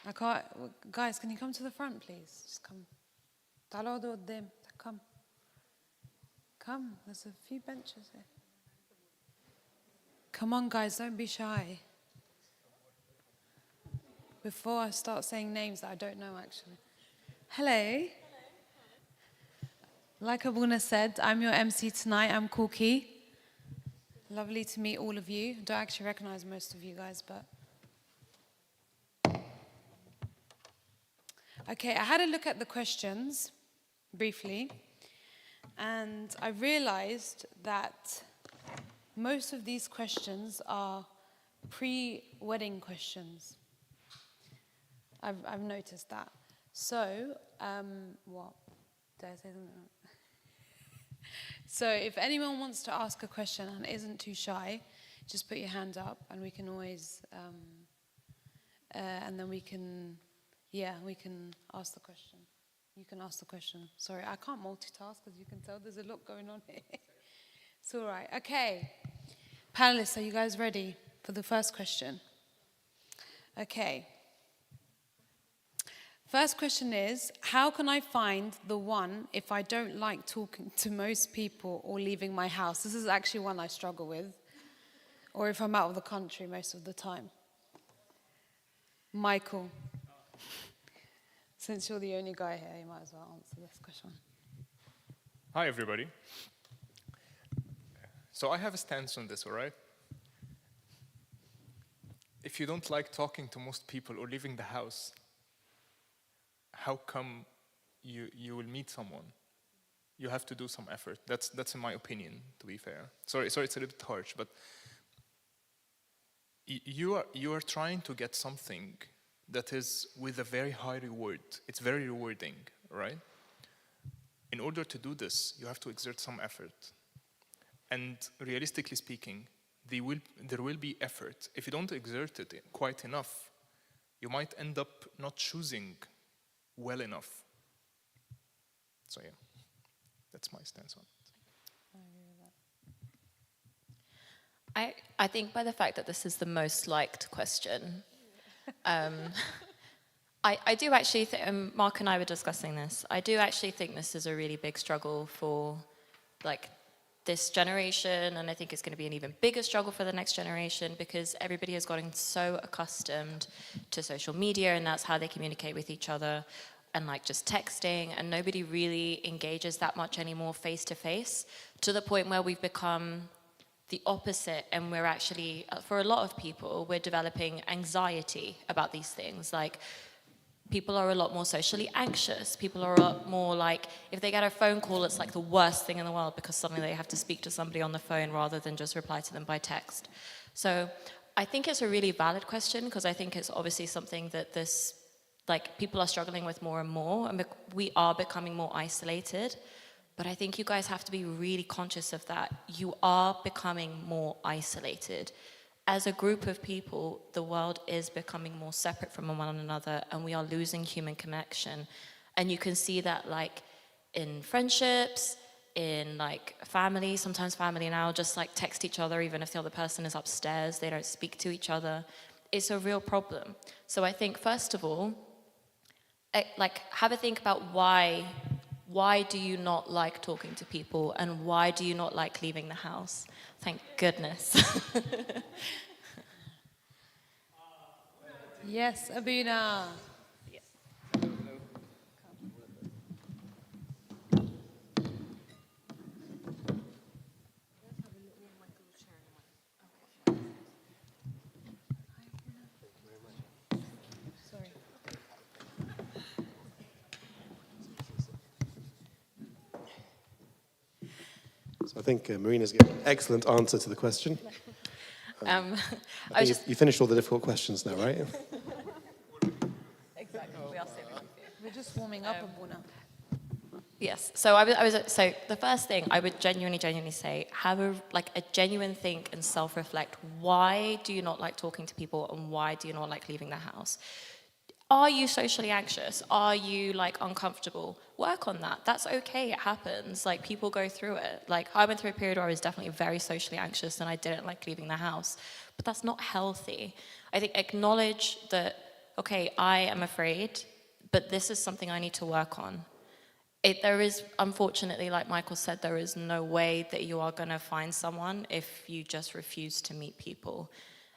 I can't. Guys, can you come to the front, please? Just come. Come. Come. There's a few benches here. Come on, guys. Don't be shy. Before I start saying names that I don't know, actually. Hello. Like Abuna said, I'm your MC tonight. I'm Corky. Lovely to meet all of you. I don't actually recognize most of you guys, but... Okay, I had a look at the questions, briefly, and I realized that most of these questions are pre-wedding questions. I've noticed that. So, what? Did I say something? So if anyone wants to ask a question and isn't too shy, just put your hand up and we can always, and then we can ask the question. You can ask the question. Sorry, I can't multitask, as you can tell. There's a lot going on here. It's all right. Okay. Panelists, are you guys ready for the first question? Okay. First question is, how can I find the one if I don't like talking to most people or leaving my house? This is actually one I struggle with. Or if I'm out of the country most of the time. Michael. Since you're the only guy here, you might as well answer this question. Hi, everybody. So I have a stance on this, all right? If you don't like talking to most people or leaving the house, how come you will meet someone? You have to do some effort. That's in my opinion, to be fair. Sorry, it's a little bit harsh, but you are trying to get something that is with a very high reward. It's very rewarding, right? In order to do this, you have to exert some effort. And realistically speaking, there will be effort. If you don't exert it quite enough, you might end up not choosing well enough. So yeah, that's my stance on it. I think by the fact that this is the most liked question, I do actually think, Mark and I were discussing this, I do actually think this is a really big struggle for like this generation, and I think it's going to be an even bigger struggle for the next generation because everybody has gotten so accustomed to social media and that's how they communicate with each other and like just texting, and nobody really engages that much anymore face to face, to the point where we've become the opposite, and we're actually, for a lot of people, we're developing anxiety about these things. Like, people are a lot more socially anxious. People are a lot more like, if they get a phone call, it's like the worst thing in the world because suddenly they have to speak to somebody on the phone rather than just reply to them by text. So I think it's a really valid question because I think it's obviously something that people are struggling with more and more, and we are becoming more isolated. But I think you guys have to be really conscious of that. You are becoming more isolated. As a group of people, the world is becoming more separate from one another, and we are losing human connection. And you can see that like in friendships, in like family, sometimes family now just like text each other even if the other person is upstairs, they don't speak to each other. It's a real problem. So I think first of all, like have a think about why do you not like talking to people, and why do you not like leaving the house? Thank goodness. Yes, Abuna. Yes. Sorry. So I think Marina's given an excellent answer to the question. You finished all the difficult questions now, right? Exactly. We are saving it. We're just warming up, Abuna. Yes. So so the first thing I would genuinely say, have a genuine think and self-reflect. Why do you not like talking to people, and why do you not like leaving the house? Are you socially anxious? Are you like uncomfortable? Work on that. That's okay. It happens. Like, people go through it. Like, I went through a period where I was definitely very socially anxious and I didn't like leaving the house. But that's not healthy. I think acknowledge that okay, I am afraid, but this is something I need to work on. There is, unfortunately, like Michael said, there is no way that you are going to find someone if you just refuse to meet people.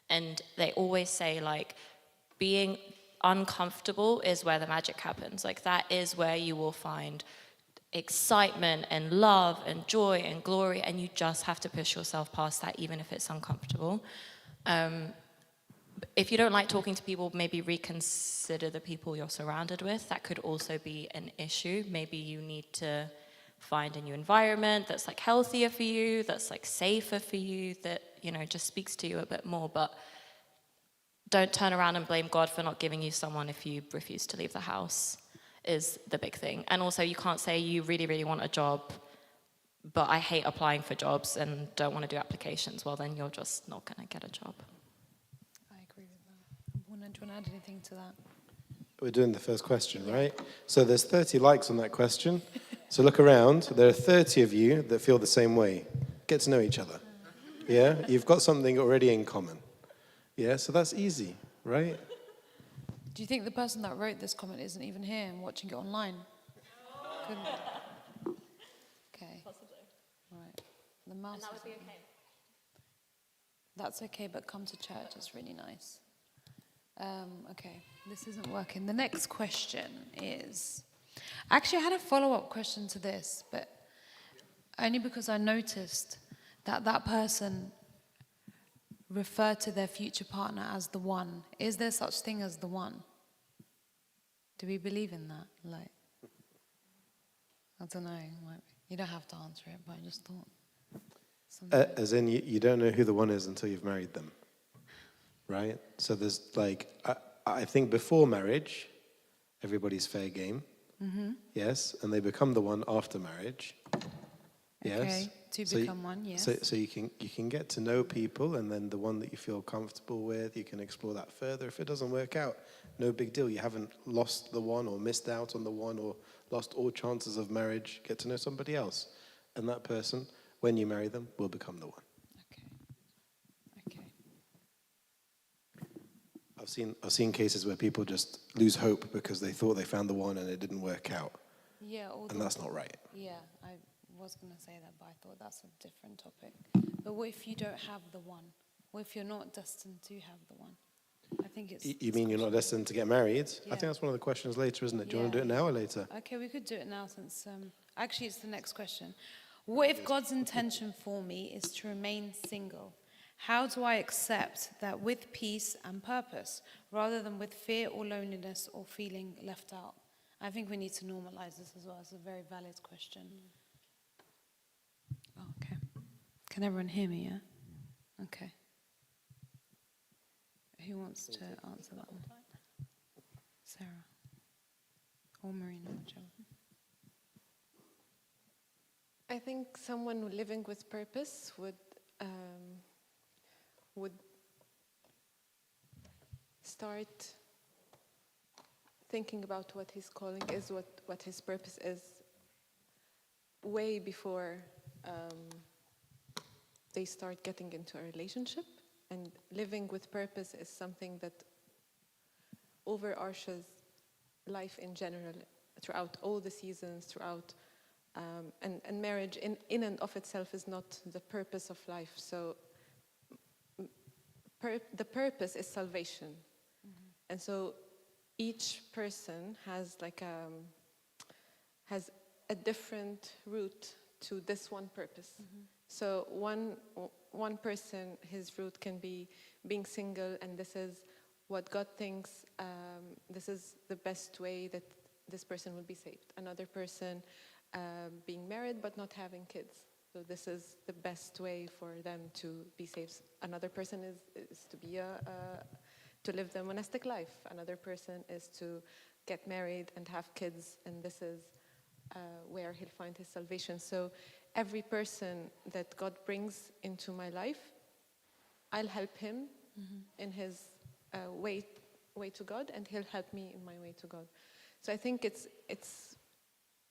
And they always say, like, being uncomfortable is where the magic happens. Like, that is where you will find excitement and love and joy and glory, and you just have to push yourself past that, even if it's uncomfortable. If you don't like talking to people, maybe reconsider the people you're surrounded with. That could also be an issue. Maybe you need to find a new environment that's like healthier for you, that's like safer for you, that, you know, just speaks to you a bit more. But don't turn around and blame God for not giving you someone if you refuse to leave the house, is the big thing. And also, you can't say you really, really want a job, but I hate applying for jobs and don't want to do applications. Well, then you're just not going to get a job. I agree with that. Do you want to add anything to that? We're doing the first question, right? So there's 30 likes on that question. So look around. There are 30 of you that feel the same way. Get to know each other. Yeah? You've got something already in common. Yeah? So that's easy, right? Do you think the person that wrote this comment isn't even here and watching it online? Okay. Possibly. Right. The mouse. And that would be okay. That's okay, but come to church. It's really nice. Okay, this isn't working. The next question is... Actually, I had a follow-up question to this, but only because I noticed that that person referred to their future partner as the one. Is there such thing as the one? Do we believe in that? Like, I don't know. You don't have to answer it, but I just thought. As in, you don't know who the one is until you've married them, right? So there's like, I think before marriage, everybody's fair game. Mm-hmm. Yes, and they become the one after marriage. Yes. Okay, to become one, yes. So you can get to know people, and then the one that you feel comfortable with, you can explore that further. If it doesn't work out, no big deal. You haven't lost the one or missed out on the one or lost all chances of marriage. Get to know somebody else. And that person, when you marry them, will become the one. Okay. I've seen cases where people just lose hope because they thought they found the one and it didn't work out. Yeah, And that's not right. Yeah, I was going to say that, but I thought that's a different topic. But what if you don't have the one? What if you're not destined to have the one? I think it's... You mean you're not destined to get married? Yeah. I think that's one of the questions later, isn't it? Do you want to Yeah. do it now or later? Okay, we could do it now since... actually, it's the next question. What if God's intention for me is to remain single? How do I accept that with peace and purpose, rather than with fear or loneliness or feeling left out? I think we need to normalize this as well. It's a very valid question. Oh, okay. Can everyone hear me, yeah? Okay. Who wants to answer that one? Sarah. Or Marina, whichever. I think someone living with purpose would start thinking about what his calling is, what his purpose is, way before they start getting into a relationship. And living with purpose is something that overarches life in general, throughout all the seasons, throughout and marriage in and of itself is not the purpose of life. So the purpose is salvation. Mm-hmm. And so each person has has a different route to this one purpose. Mm-hmm. So one person, his route can be being single, and this is what God thinks this is the best way that this person will be saved. Another person being married but not having kids. So this is the best way for them to be saved. Another person is to be to live the monastic life. Another person is to get married and have kids, and this is where he'll find his salvation. So every person that God brings into my life, I'll help him in his way to God, and he'll help me in my way to God. So I think it's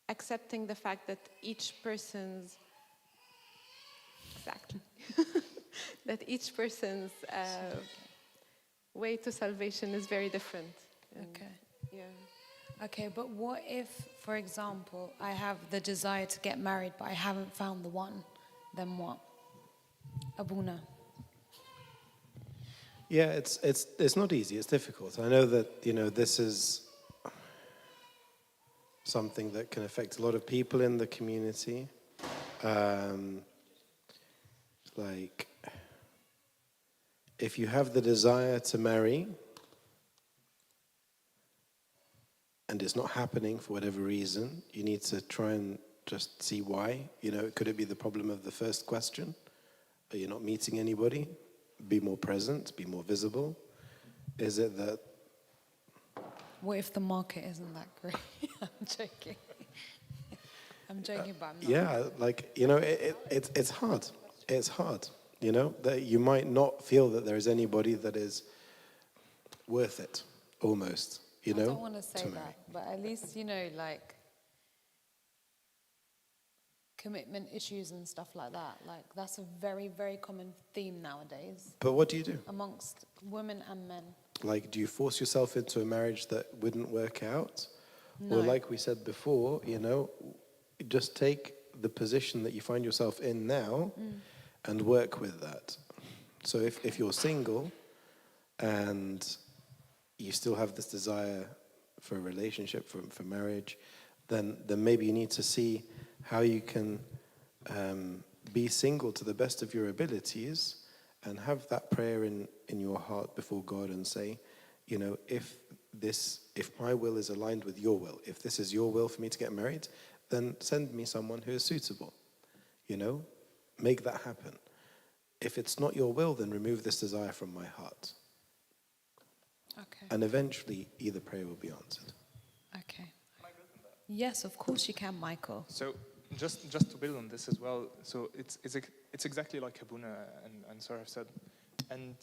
accepting the fact that each person's that each person's way to salvation is very different. Okay. Yeah. Okay, but what if, for example, I have the desire to get married, but I haven't found the one? Then what? Abuna. Yeah, it's not easy. It's difficult. I know that this is something that can affect a lot of people in the community. Like, if you have the desire to marry and it's not happening for whatever reason, you need to try and just see why. Could it be the problem of the first question? Are you not meeting anybody? Be more present, be more visible. Is it that What if the market isn't that great? I'm joking. I'm joking, but I'm not. yeah, like it's hard. It's hard. That you might not feel that there is anybody that is worth it, almost. I don't want to say to marry. that, but at least, like commitment issues and stuff like that. Like, that's a very, very common theme nowadays But what do you do? amongst women and men. Like, do you force yourself into a marriage that wouldn't work out? No. Or like we said before, just take the position that you find yourself in now and work with that. So if you're single and you still have this desire for a relationship, for marriage, then maybe you need to see how you can be single to the best of your abilities and have that prayer in your heart before God and say, if my will is aligned with your will, if this is your will for me to get married, then send me someone who is suitable. Make that happen. If it's not your will, then remove this desire from my heart. Okay. And eventually, either prayer will be answered. Okay. Yes, of course you can, Michael. So just to build on this as well, so it's exactly like Habuna and Sarah have said. And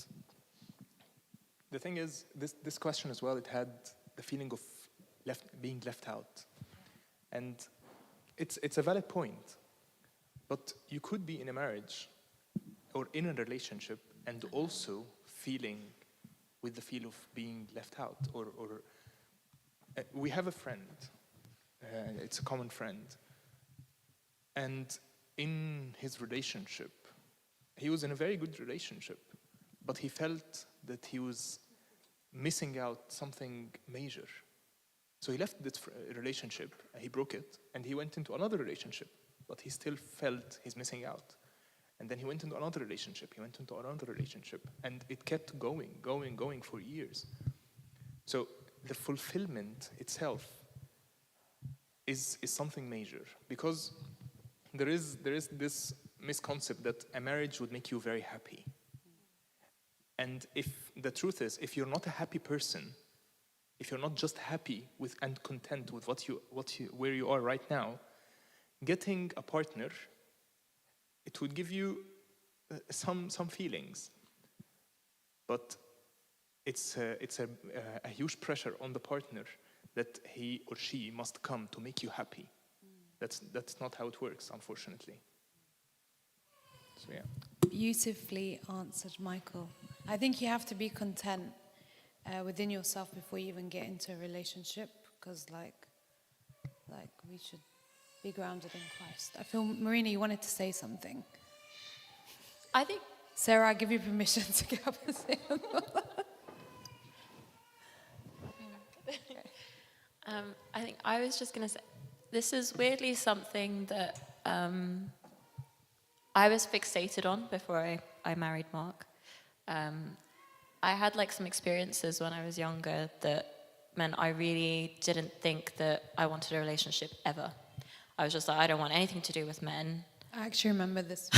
the thing is, this question as well, it had the feeling of being left out. And it's a valid point. But you could be in a marriage or in a relationship and also feeling with the feel of being left out. Or we have a friend, it's a common friend, and in his relationship, he was in a very good relationship, but he felt that he was missing out something major. So he left this relationship, he broke it, and he went into another relationship, but he still felt he's missing out. And then he went into another relationship, and it kept going for years. So the fulfillment itself is something major, because there is this misconception that a marriage would make you very happy. And if the truth is, if you're not a happy person, if you're not just happy with and content with where you are right now, getting a partner, it would give you some feelings, but it's a huge pressure on the partner that he or she must come to make you happy. That's not how it works, unfortunately. So yeah. Beautifully answered, Michael. I think you have to be content within yourself before you even get into a relationship, because like we should be grounded in Christ. I feel, Marina, you wanted to say something. I think Sarah, I give you permission to get up and say I think I was just going to say, this is weirdly something that I was fixated on before I married Mark. I had like some experiences when I was younger that meant I really didn't think that I wanted a relationship ever. I was just like, I don't want anything to do with men. I actually remember this.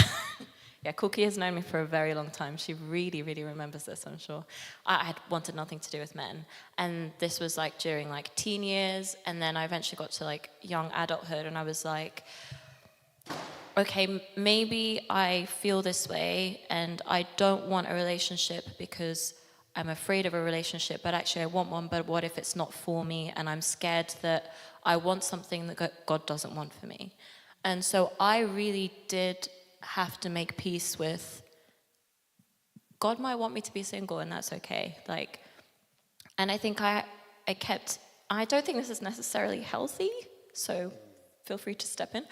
Yeah, Cookie has known me for a very long time. She really, really remembers this, I'm sure. I had wanted nothing to do with men. And this was like during like teen years. And then I eventually got to like young adulthood. And I was like, okay, maybe I feel this way. And I don't want a relationship because I'm afraid of a relationship. But actually I want one. But what if it's not for me? And I'm scared that I want something that God doesn't want for me. And so I really did have to make peace with God might want me to be single, and that's okay. Like, and I think I I don't think this is necessarily healthy, so feel free to step in.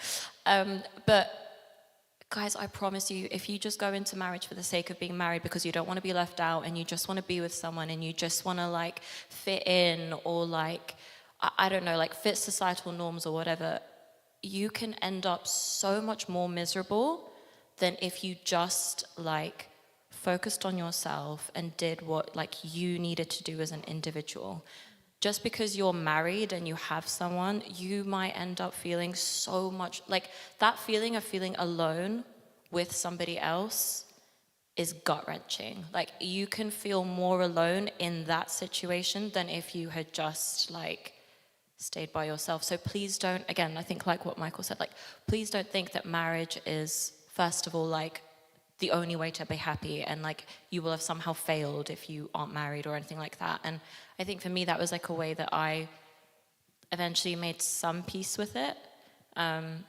But guys, I promise you, if you just go into marriage for the sake of being married because you don't want to be left out and you just want to be with someone and you just want to like fit in or like, I don't know, like fit societal norms or whatever, you can end up so much more miserable than if you just like focused on yourself and did what like you needed to do as an individual. Just because you're married and you have someone, you might end up feeling so much like that feeling of feeling alone with somebody else is gut-wrenching. Like you can feel more alone in that situation than if you had just like stayed by yourself. So please don't, again, I think like what Michael said, like please don't think that marriage is first of all like the only way to be happy and like you will have somehow failed if you aren't married or anything like that. And I think for me that was like a way that I eventually made some peace with it. And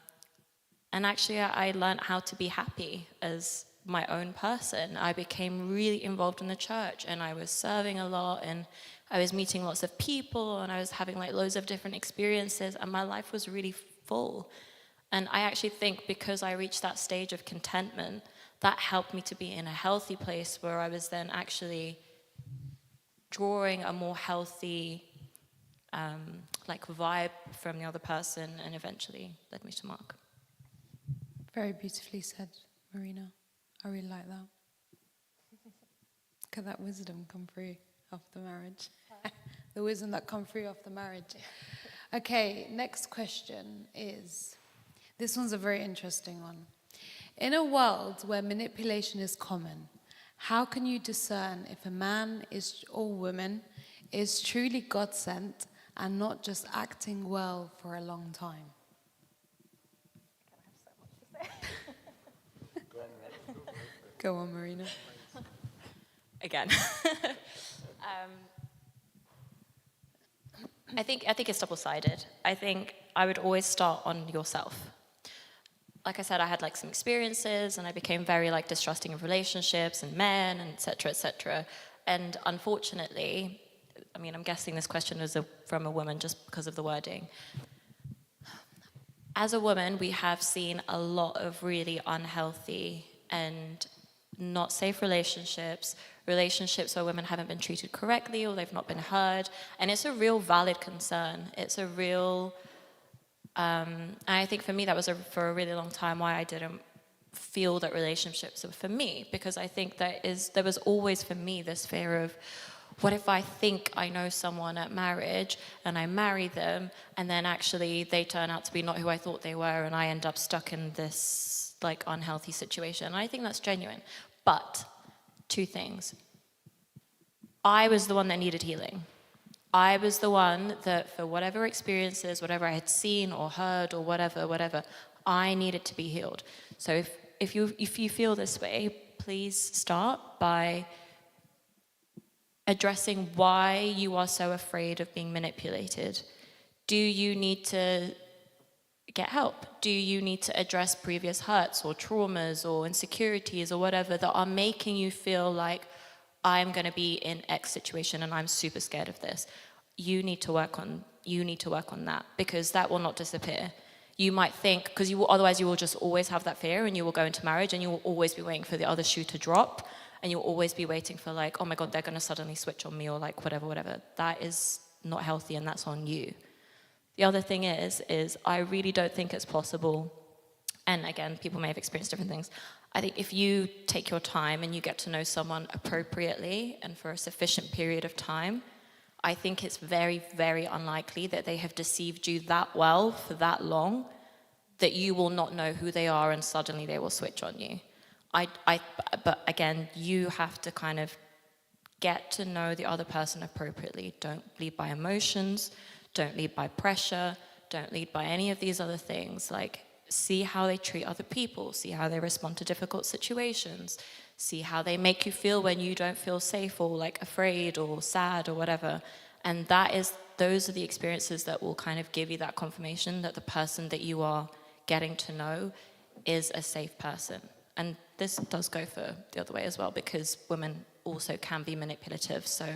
actually I learned how to be happy as my own person. I became really involved in the church and I was serving a lot and I was meeting lots of people and I was having like loads of different experiences and my life was really full. And I actually think because I reached that stage of contentment, that helped me to be in a healthy place where I was then actually drawing a more healthy like vibe from the other person and eventually led me to Mark. Very beautifully said, Marina. I really like that. Look at that wisdom come through after marriage. The wisdom that come through after marriage. Okay, next question is, this one's a very interesting one. In a world where manipulation is common, how can you discern if a man is or woman is truly God-sent and not just acting well for a long time? Go on, Marina. Again. I think it's double-sided. I think I would always start on yourself. Like I said, I had like some experiences and I became very like distrusting of relationships and men and et cetera, et cetera. And unfortunately, I mean, I'm guessing this question is from a woman just because of the wording. As a woman, we have seen a lot of really unhealthy and not safe relationships where women haven't been treated correctly or they've not been heard. And it's a real valid concern. It's a real... and I think for me that was for a really long time why I didn't feel that relationships were for me, because I think there was always for me this fear of, what if I think I know someone at marriage and I marry them and then actually they turn out to be not who I thought they were and I end up stuck in this like unhealthy situation. And I think that's genuine. But two things. I was the one that needed healing. I was the one that for whatever experiences, whatever I had seen or heard or whatever, I needed to be healed. So if you feel this way, please start by addressing why you are so afraid of being manipulated. Do you need to get help? Do you need to address previous hurts or traumas or insecurities or whatever that are making you feel like I'm going to be in X situation and I'm super scared of this? You need to work on that, because that will not disappear. You might think, because otherwise you will just always have that fear and you will go into marriage and you will always be waiting for the other shoe to drop and you'll always be waiting for like, oh my God, they're going to suddenly switch on me or like whatever. That is not healthy and that's on you. The other thing is I really don't think it's possible, and again, people may have experienced different things. I think if you take your time and you get to know someone appropriately and for a sufficient period of time, I think it's very, very unlikely that they have deceived you that well for that long that you will not know who they are and suddenly they will switch on you. But again, you have to kind of get to know the other person appropriately. Don't lead by emotions, don't lead by pressure, don't lead by any of these other things. Like, see how they treat other people, see how they respond to difficult situations, see how they make you feel when you don't feel safe or like afraid or sad or whatever. And those are the experiences that will kind of give you that confirmation that the person that you are getting to know is a safe person. And this does go for the other way as well, because women also can be manipulative. So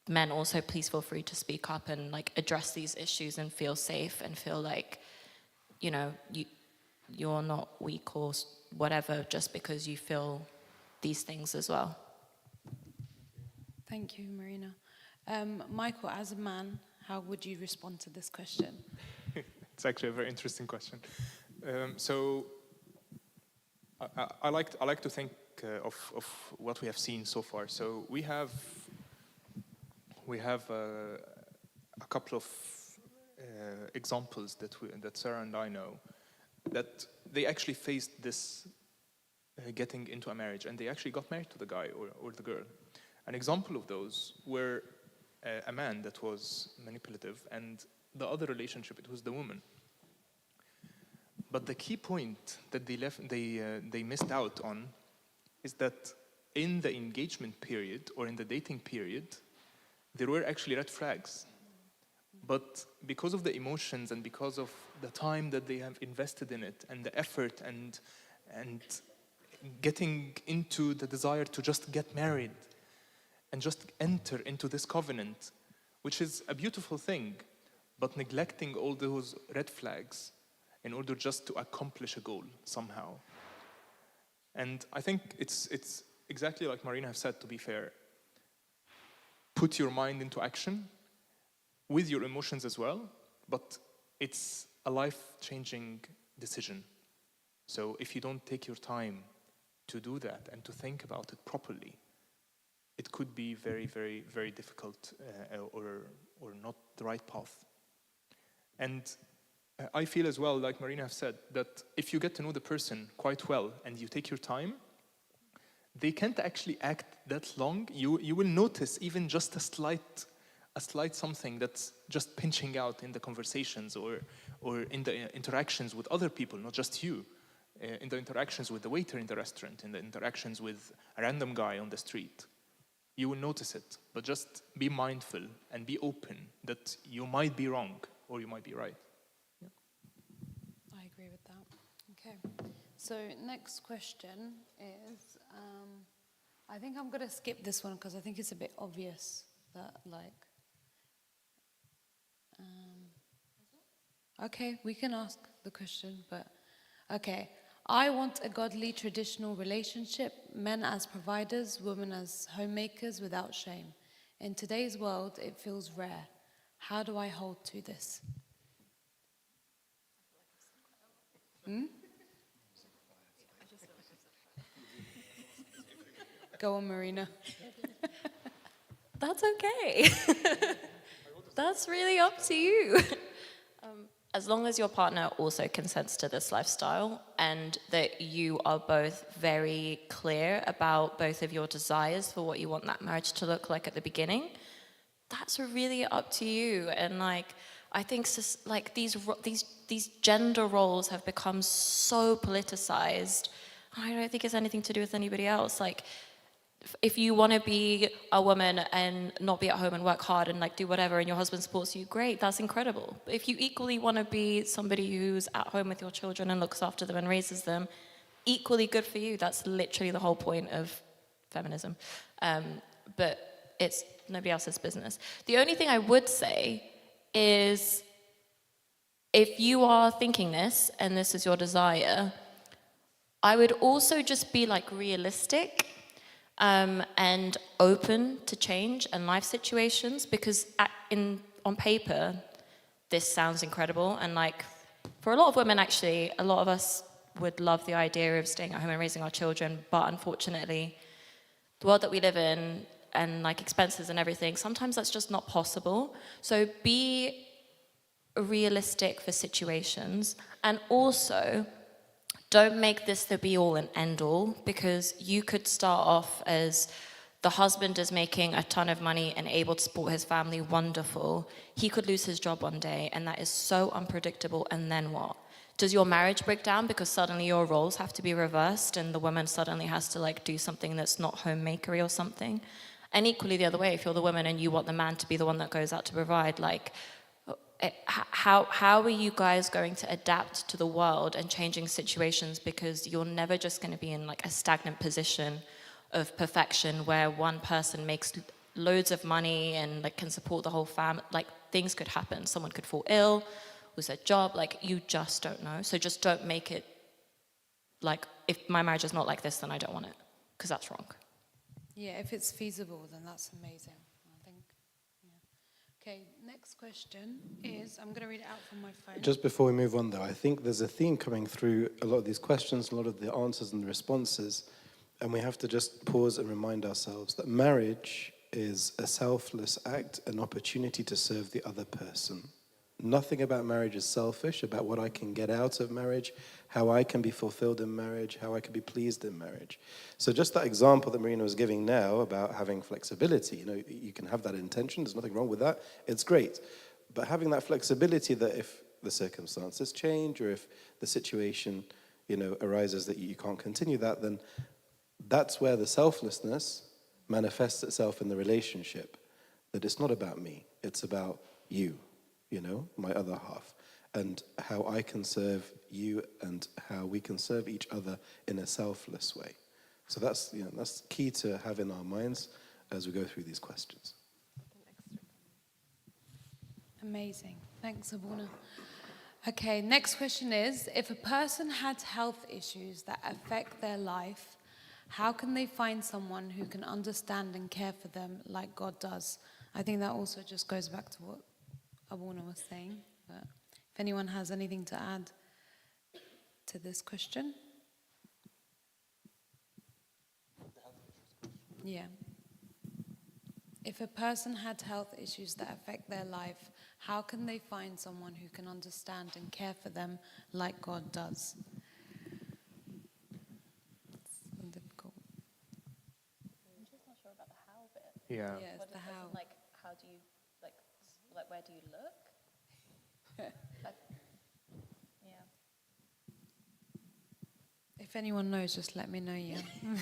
men also please feel free to speak up and like address these issues and feel safe and feel like, you know, you're not weak or whatever just because you feel these things as well. Thank you, Marina. Michael, as a man, how would you respond to this question? It's actually a very interesting question. So I like to think of what we have seen so far. So we have a couple of examples that Sarah and I know that they actually faced this getting into a marriage, and they actually got married to the guy or the girl. An example of those were a man that was manipulative, and the other relationship, it was the woman. But the key point that they missed out on is that in the engagement period or in the dating period, there were actually red flags. But because of the emotions and because of the time that they have invested in it and the effort and getting into the desire to just get married and just enter into this covenant, which is a beautiful thing, but neglecting all those red flags in order just to accomplish a goal somehow. And I think it's exactly like Marina have said, to be fair. Put your mind into action with your emotions as well, but it's a life-changing decision. So if you don't take your time to do that and to think about it properly, it could be very, very, very difficult or not the right path. And I feel as well, like Marina have said, that if you get to know the person quite well and you take your time, they can't actually act that long. You will notice even just a slight something that's just pinching out in the conversations or in the interactions with other people, not just you, in the interactions with the waiter in the restaurant, in the interactions with a random guy on the street. You will notice it, but just be mindful and be open that you might be wrong or you might be right. Yeah. I agree with that. Okay. So next question is, I think I'm going to skip this one because I think it's a bit obvious that okay, we can ask the question, but okay. I want a godly traditional relationship, men as providers, women as homemakers without shame. In today's world, it feels rare. How do I hold to this? Go on, Marina. That's okay. That's really up to you. As long as your partner also consents to this lifestyle and that you are both very clear about both of your desires for what you want that marriage to look like at the beginning, that's really up to you. And like, I think like these gender roles have become so politicized. I don't think it's anything to do with anybody else. Like, if you want to be a woman and not be at home and work hard and like do whatever and your husband supports you, great, that's incredible. But if you equally want to be somebody who's at home with your children and looks after them and raises them, equally good for you. That's literally the whole point of feminism. But it's nobody else's business. The only thing I would say is if you are thinking this and this is your desire, I would also just be like realistic and open to change and life situations, because on paper, this sounds incredible. And like, for a lot of women, actually, a lot of us would love the idea of staying at home and raising our children. But unfortunately, the world that we live in and like expenses and everything, sometimes that's just not possible. So be realistic for situations, and also don't make this the be-all and end-all, because you could start off as the husband is making a ton of money and able to support his family, wonderful. He could lose his job one day, and that is so unpredictable, and then what? Does your marriage break down because suddenly your roles have to be reversed and the woman suddenly has to like do something that's not homemakery or something? And equally the other way, if you're the woman and you want the man to be the one that goes out to provide, like, how are you guys going to adapt to the world and changing situations? Because you're never just going to be in like a stagnant position of perfection where one person makes loads of money and like can support the whole family. Like things could happen. Someone could fall ill, lose their job. Like you just don't know. So just don't make it like, if my marriage is not like this, then I don't want it, because that's wrong. Yeah, if it's feasible, then that's amazing, I think. Yeah. Okay, next question is, I'm going to read it out from my phone. Just before we move on, though, I think there's a theme coming through a lot of these questions, a lot of the answers and the responses, and we have to just pause and remind ourselves that marriage is a selfless act, an opportunity to serve the other person. Nothing about marriage is selfish, about what I can get out of marriage, how I can be fulfilled in marriage, how I can be pleased in marriage. So just that example that Marina was giving now about having flexibility, you can have that intention, there's nothing wrong with that, it's great. But having that flexibility that if the circumstances change or if the situation, arises that you can't continue that, then that's where the selflessness manifests itself in the relationship. That it's not about me, it's about you. My other half, and how I can serve you and how we can serve each other in a selfless way. So that's key to have in our minds as we go through these questions. Amazing. Thanks, Abuna. Okay, next question is, if a person had health issues that affect their life, how can they find someone who can understand and care for them like God does? I think that also just goes back to what Abuna was saying, but if anyone has anything to add to this question. Yeah. If a person had health issues that affect their life, how can they find someone who can understand and care for them like God does? It's difficult. I'm just not sure about the how bit. Yeah. Yeah, it's the how. Like, how do you, like, where do you look? Like, yeah. If anyone knows, just let me know, yeah. I'm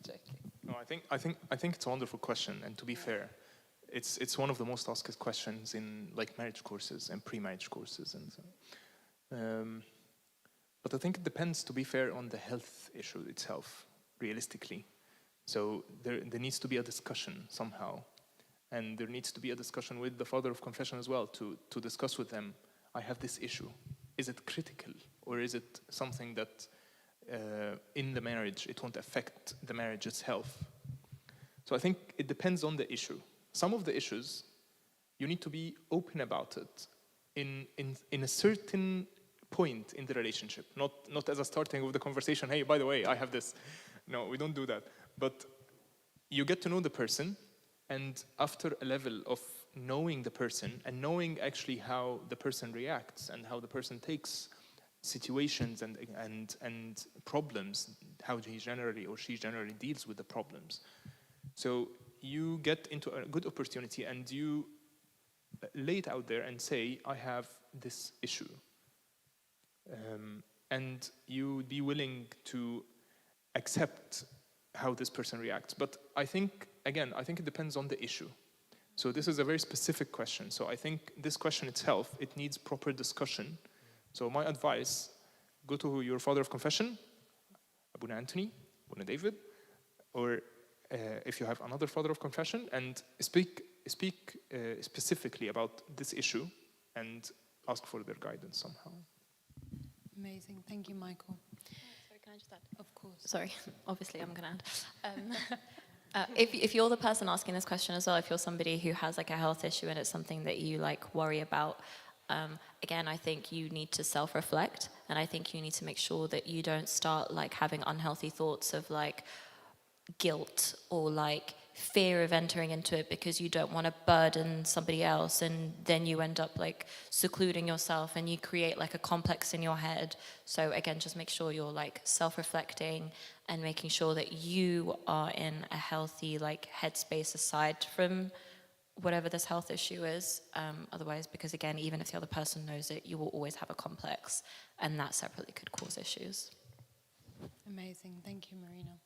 joking. No, I think it's a wonderful question, and to be fair, it's one of the most asked questions in like marriage courses and pre-marriage courses, and so. But I think it depends, to be fair, on the health issue itself, realistically. So there needs to be a discussion somehow, and there needs to be a discussion with the father of confession as well to discuss with them. I have this issue. Is it critical, or is it something that in the marriage it won't affect the marriage's health? So I think it depends on the issue. Some of the issues you need to be open about it in a certain point in the relationship, not as a starting of the conversation. Hey, by the way, I have this. No, we don't do that. But you get to know the person, and after a level of knowing the person and knowing actually how the person reacts and how the person takes situations and problems, how he generally or she generally deals with the problems. So you get into a good opportunity and you lay it out there and say, I have this issue. And you would be willing to accept how this person reacts. But I think it depends on the issue. So this is a very specific question. So I think this question itself, it needs proper discussion. So my advice, go to your father of confession, Abuna Anthony, Abuna David, or if you have another father of confession, and speak specifically about this issue and ask for their guidance somehow. Amazing. Thank you, Michael. Sorry, can I just add? Of course. Sorry, obviously I'm going to add. If you're the person asking this question as well, if you're somebody who has like a health issue and it's something that you like worry about, again, I think you need to self-reflect, and I think you need to make sure that you don't start like having unhealthy thoughts of like guilt or like fear of entering into it because you don't want to burden somebody else, and then you end up like secluding yourself and you create like a complex in your head. So again, just make sure you're like self-reflecting and making sure that you are in a healthy like headspace aside from whatever this health issue is. Otherwise, because again, even if the other person knows it, you will always have a complex, and that separately could cause issues. Amazing. Thank you, Marina.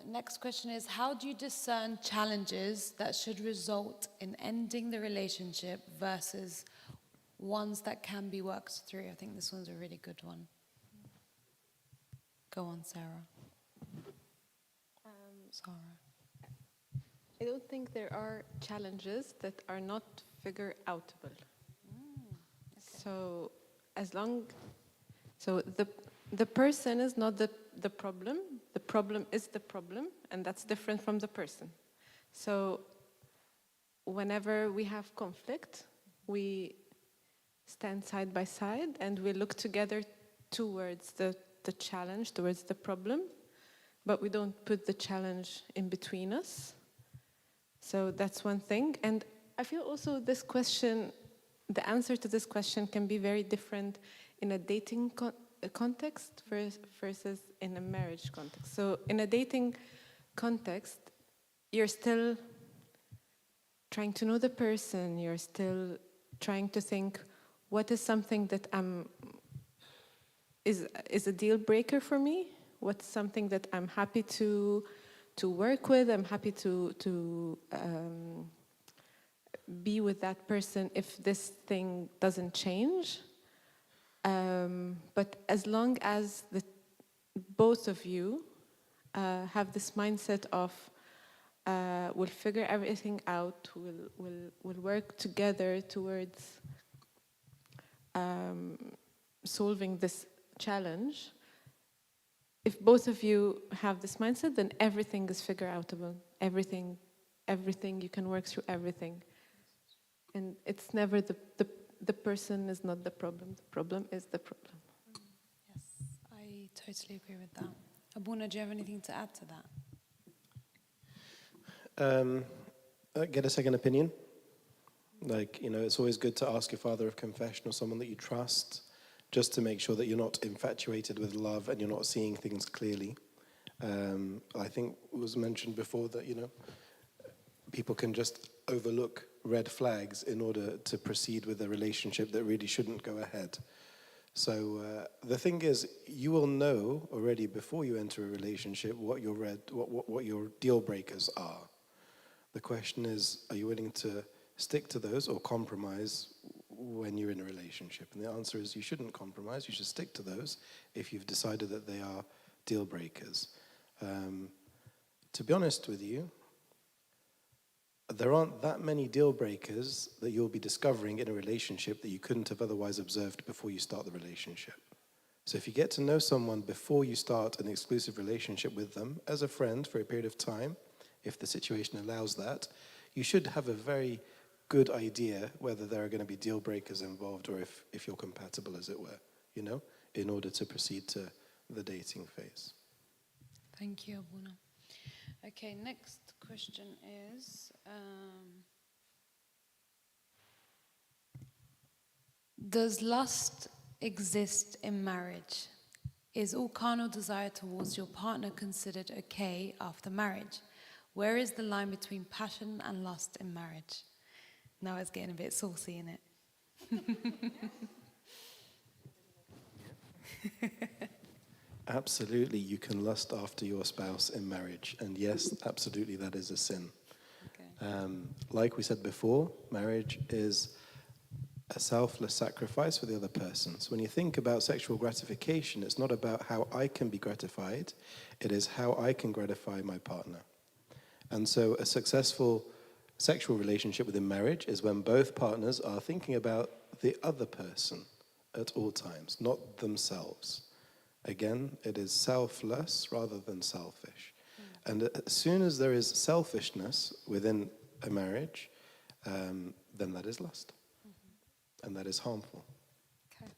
Next question is, how do you discern challenges that should result in ending the relationship versus ones that can be worked through? I think this one's a really good one. Go on, Sarah. Sarah. I don't think there are challenges that are not figure outable. So as long, so the person is not the problem. The problem is the problem, and that's different from the person. So whenever we have conflict, we stand side by side and we look together towards the challenge, towards the problem, but we don't put the challenge in between us. So that's one thing. And I feel also this question, the answer to this question can be very different in a dating context versus in a marriage context. So in a dating context, you're still trying to know the person, you're still trying to think, what is something that is a deal breaker for me? What's something that I'm happy to work with? I'm happy to be with that person if this thing doesn't change. But as long as both of you have this mindset of we'll figure everything out, we'll work together towards solving this challenge. If both of you have this mindset, then everything is figure outable. Everything, you can work through everything. And it's never the person is not the problem is the problem. Yes, I totally agree with that. Abuna, do you have anything to add to that? Get a second opinion. Like, it's always good to ask your father of confession or someone that you trust, just to make sure that you're not infatuated with love and you're not seeing things clearly. I think it was mentioned before that, people can just overlook red flags in order to proceed with a relationship that really shouldn't go ahead. So the thing is, you will know already before you enter a relationship what your deal breakers are. The question is, are you willing to stick to those or compromise when you're in a relationship? And the answer is you shouldn't compromise. You should stick to those if you've decided that they are deal breakers. To be honest with you, there aren't that many deal breakers that you'll be discovering in a relationship that you couldn't have otherwise observed before you start the relationship. So if you get to know someone before you start an exclusive relationship with them as a friend for a period of time, if the situation allows that, you should have a very good idea whether there are going to be deal breakers involved or if you're compatible, as it were, in order to proceed to the dating phase. Thank you, Abuna. Okay, next question is, does lust exist in marriage? Is all carnal desire towards your partner considered okay after marriage? Where is the line between passion and lust in marriage? Now it's getting a bit saucy, isn't it? Absolutely, you can lust after your spouse in marriage. And yes, absolutely, that is a sin. Okay. Like we said before, marriage is a selfless sacrifice for the other person. So when you think about sexual gratification, it's not about how I can be gratified, it is how I can gratify my partner. And so a successful sexual relationship within marriage is when both partners are thinking about the other person at all times, not themselves. Again, it is selfless rather than selfish. And as soon as there is selfishness within a marriage, then that is lust. And that is harmful. Okay.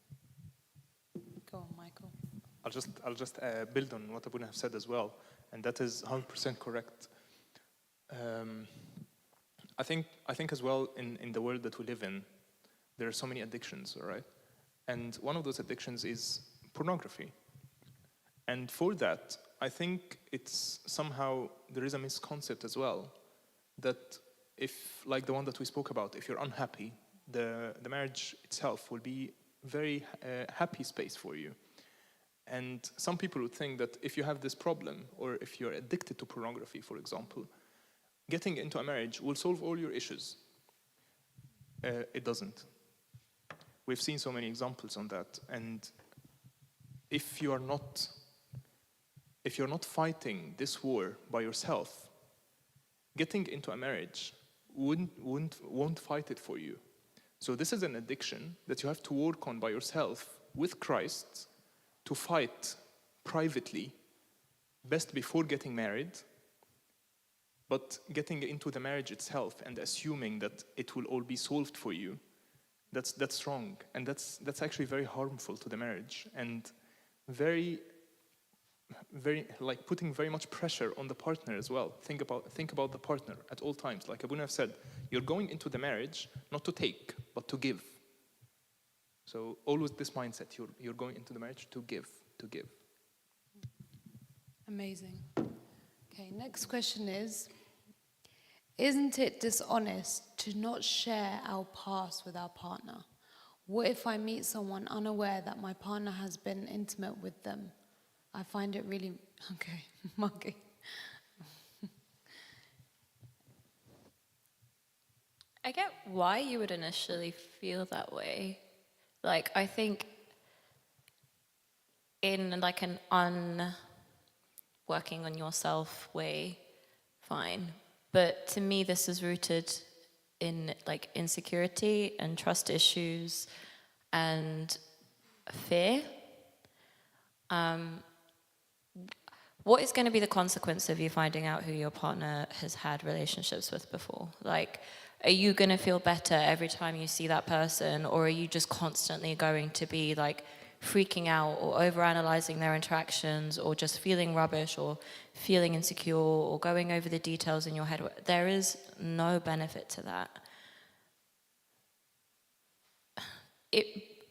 Go on, Michael. I'll just build on what Abuna have said as well, and that is 100% correct. I think as well in the world that we live in, there are so many addictions, all right? And one of those addictions is pornography. And for that, I think it's somehow, there is a misconcept as well, that if, like the one that we spoke about, if you're unhappy, the marriage itself will be very happy space for you. And some people would think that if you have this problem, or if you're addicted to pornography, for example, getting into a marriage will solve all your issues. It doesn't. We've seen so many examples on that. And if you're not fighting this war by yourself, getting into a marriage won't fight it for you. So this is an addiction that you have to work on by yourself with Christ to fight privately, best before getting married, but getting into the marriage itself and assuming that it will all be solved for you, that's wrong. And that's actually very harmful to the marriage and very like putting very much pressure on the partner as well. Think about the partner at all times. Like Abuna have said, you're going into the marriage not to take, but to give. So always this mindset, you're going into the marriage to give. Amazing. Okay, next question is, isn't it dishonest to not share our past with our partner? What if I meet someone unaware that my partner has been intimate with them? I find it really... Okay, monkey. I get why you would initially feel that way. Like, I think in like an working on yourself way, fine. But to me, this is rooted in like insecurity and trust issues and fear. What is going to be the consequence of you finding out who your partner has had relationships with before? Like, are you going to feel better every time you see that person, or are you just constantly going to be like freaking out or overanalyzing their interactions, or just feeling rubbish or feeling insecure or going over the details in your head? There is no benefit to that.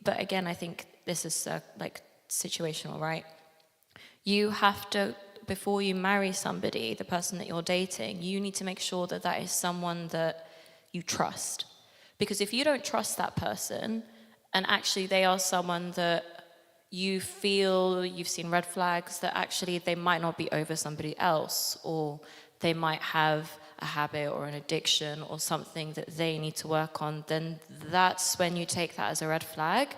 But again, I think this is like situational, right? You have to, before you marry somebody, the person that you're dating, you need to make sure that that is someone that you trust. Because if you don't trust that person, and actually they are someone that you feel you've seen red flags, that actually they might not be over somebody else, or they might have a habit or an addiction or something that they need to work on, then that's when you take that as a red flag,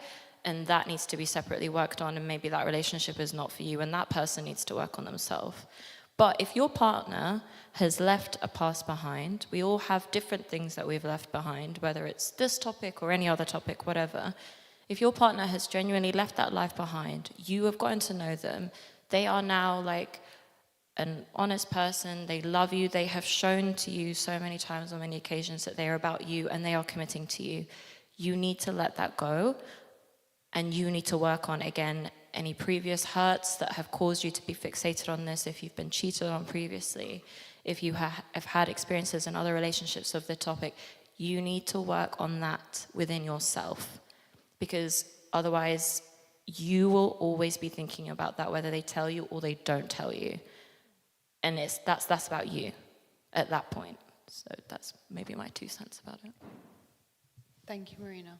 and that needs to be separately worked on, and maybe that relationship is not for you, and that person needs to work on themselves. But if your partner has left a past behind, we all have different things that we've left behind, whether it's this topic or any other topic, whatever. If your partner has genuinely left that life behind, you have gotten to know them, they are now like an honest person, they love you, they have shown to you so many times on many occasions that they are about you and they are committing to you. You need to let that go, and you need to work on, again, any previous hurts that have caused you to be fixated on this, if you've been cheated on previously, if you have had experiences in other relationships of the topic, you need to work on that within yourself. Because otherwise, you will always be thinking about that, whether they tell you or they don't tell you. And that's about you at that point. So that's maybe my 2 cents about it. Thank you, Marina.